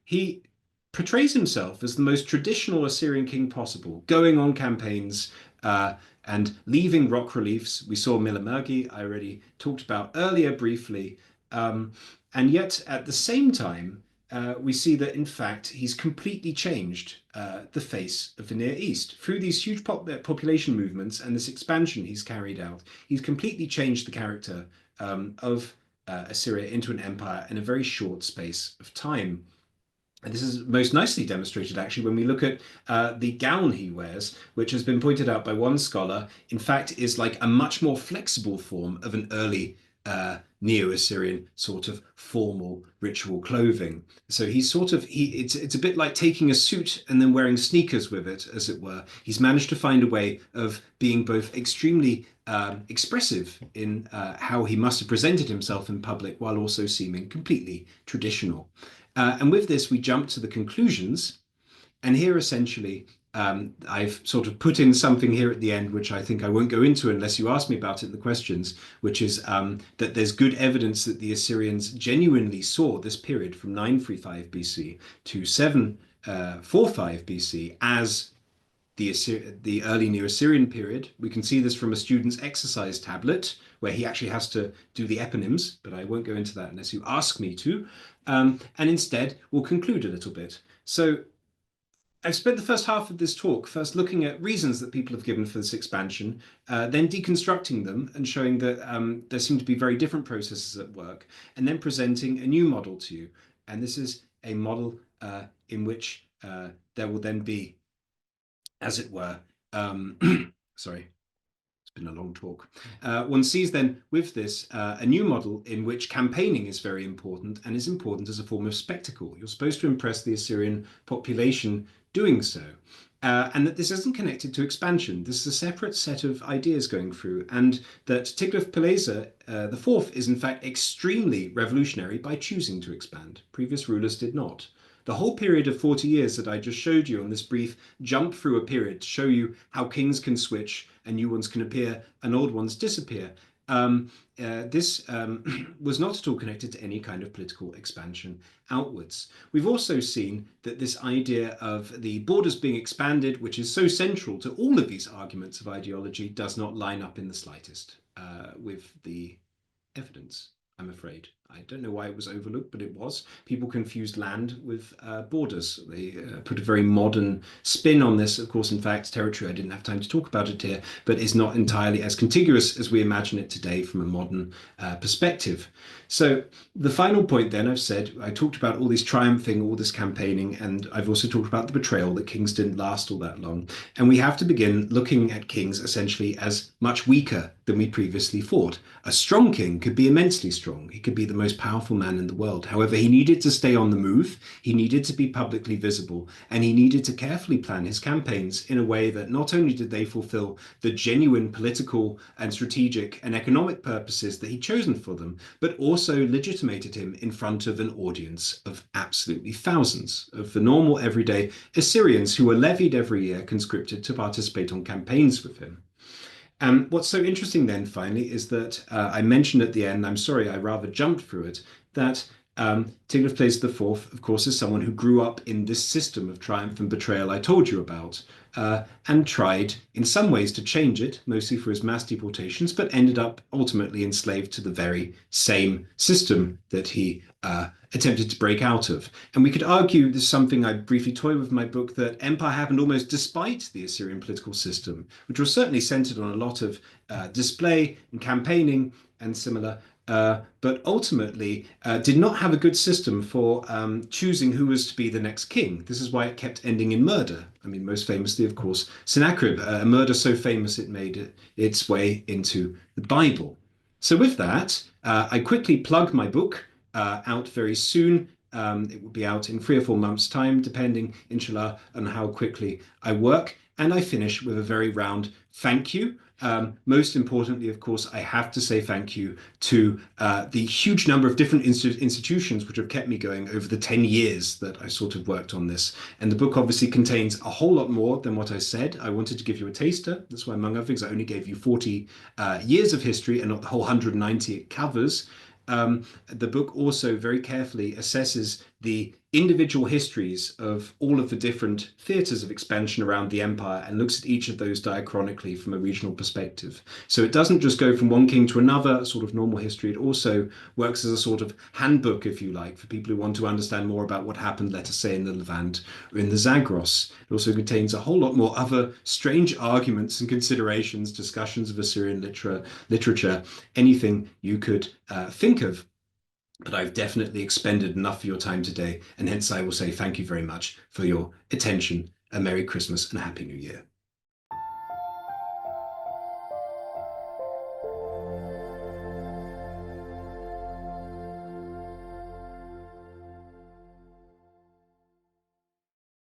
He portrays himself as the most traditional Assyrian king possible, going on campaigns and leaving rock reliefs. We saw Milamergi, I already talked about earlier briefly. And yet, at the same time, we see that, in fact, he's completely changed the face of the Near East. Through these huge population movements and this expansion he's carried out, he's completely changed the character of Assyria into an empire in a very short space of time. And this is most nicely demonstrated, actually, when we look at the gown he wears, which has been pointed out by one scholar, in fact, is like a much more flexible form of an early Neo-Assyrian sort of formal ritual clothing. So he's sort of, it's a bit like taking a suit and then wearing sneakers with it, as it were. He's managed to find a way of being both extremely expressive in how he must have presented himself in public while also seeming completely traditional. And with this, we jump to the conclusions. And here, essentially, I've sort of put in something here at the end, which I think I won't go into unless you ask me about it in the questions, which is that there's good evidence that the Assyrians genuinely saw this period from 935 BC to 745 BC as the early Neo-Assyrian period. We can see this from a student's exercise tablet, where he actually has to do the eponyms, but I won't go into that unless you ask me to. And instead, we'll conclude a little bit. So I've spent the first half of this talk first looking at reasons that people have given for this expansion, then deconstructing them and showing that there seem to be very different processes at work, and then presenting a new model to you. And this is a model in which there will then be, as it were, sorry, it's been a long talk. One sees then with this a new model in which campaigning is very important and is important as a form of spectacle. You're supposed to impress the Assyrian population doing so. And that this isn't connected to expansion. This is a separate set of ideas going through, and that Tiglath-Pileser IV is in fact extremely revolutionary by choosing to expand. Previous rulers did not. The whole period of 40 years that I just showed you on this brief jump through a period to show you how kings can switch and new ones can appear and old ones disappear. This was not at all connected to any kind of political expansion outwards. We've also seen that this idea of the borders being expanded, which is so central to all of these arguments of ideology, does not line up in the slightest with the evidence, I'm afraid. I don't know why it was overlooked, but it was. People confused land with borders. They put a very modern spin on this. Of course, in fact, territory, I didn't have time to talk about it here, but is not entirely as contiguous as we imagine it today from a modern perspective. So the final point then, I've said, I talked about all this triumphing, all this campaigning, and I've also talked about the betrayal, that kings didn't last all that long. And we have to begin looking at kings essentially as much weaker than we previously thought. A strong king could be immensely strong. He could be the most powerful man in the world. However, he needed to stay on the move. He needed to be publicly visible, and he needed to carefully plan his campaigns in a way that not only did they fulfill the genuine political and strategic and economic purposes that he'd chosen for them, but also legitimated him in front of an audience of absolutely thousands of the normal everyday Assyrians who were levied every year, conscripted to participate on campaigns with him. And what's so interesting then, finally, is that I mentioned at the end, I'm sorry, I rather jumped through it, that Tiglath-Pileser IV, of course, is someone who grew up in this system of triumph and betrayal I told you about, and tried in some ways to change it, mostly for his mass deportations, but ended up ultimately enslaved to the very same system that he attempted to break out of. And we could argue, this is something I briefly toy with in my book, that empire happened almost despite the Assyrian political system, which was certainly centered on a lot of display and campaigning and similar, but ultimately did not have a good system for choosing who was to be the next king. This is why it kept ending in murder. I mean, most famously, of course, Sennacherib, a murder so famous it made its way into the Bible. So with that, I quickly plug my book out very soon. It will be out in 3 or 4 months' time, depending, inshallah, on how quickly I work. And I finish with a very round thank you. Most importantly, of course, I have to say thank you to the huge number of different institutions which have kept me going over the 10 years that I sort of worked on this. And the book obviously contains a whole lot more than what I said. I wanted to give you a taster. That's why, among other things, I only gave you 40 years of history and not the whole 190 it covers. The book also very carefully assesses the individual histories of all of the different theatres of expansion around the empire and looks at each of those diachronically from a regional perspective. So it doesn't just go from one king to another, sort of normal history. It also works as a sort of handbook, if you like, for people who want to understand more about what happened, let us say, in the Levant or in the Zagros. It also contains a whole lot more other strange arguments and considerations, discussions of Assyrian literature, anything you could think of. But I've definitely expended enough of your time today, and hence I will say thank you very much for your attention. A Merry Christmas and a Happy New Year.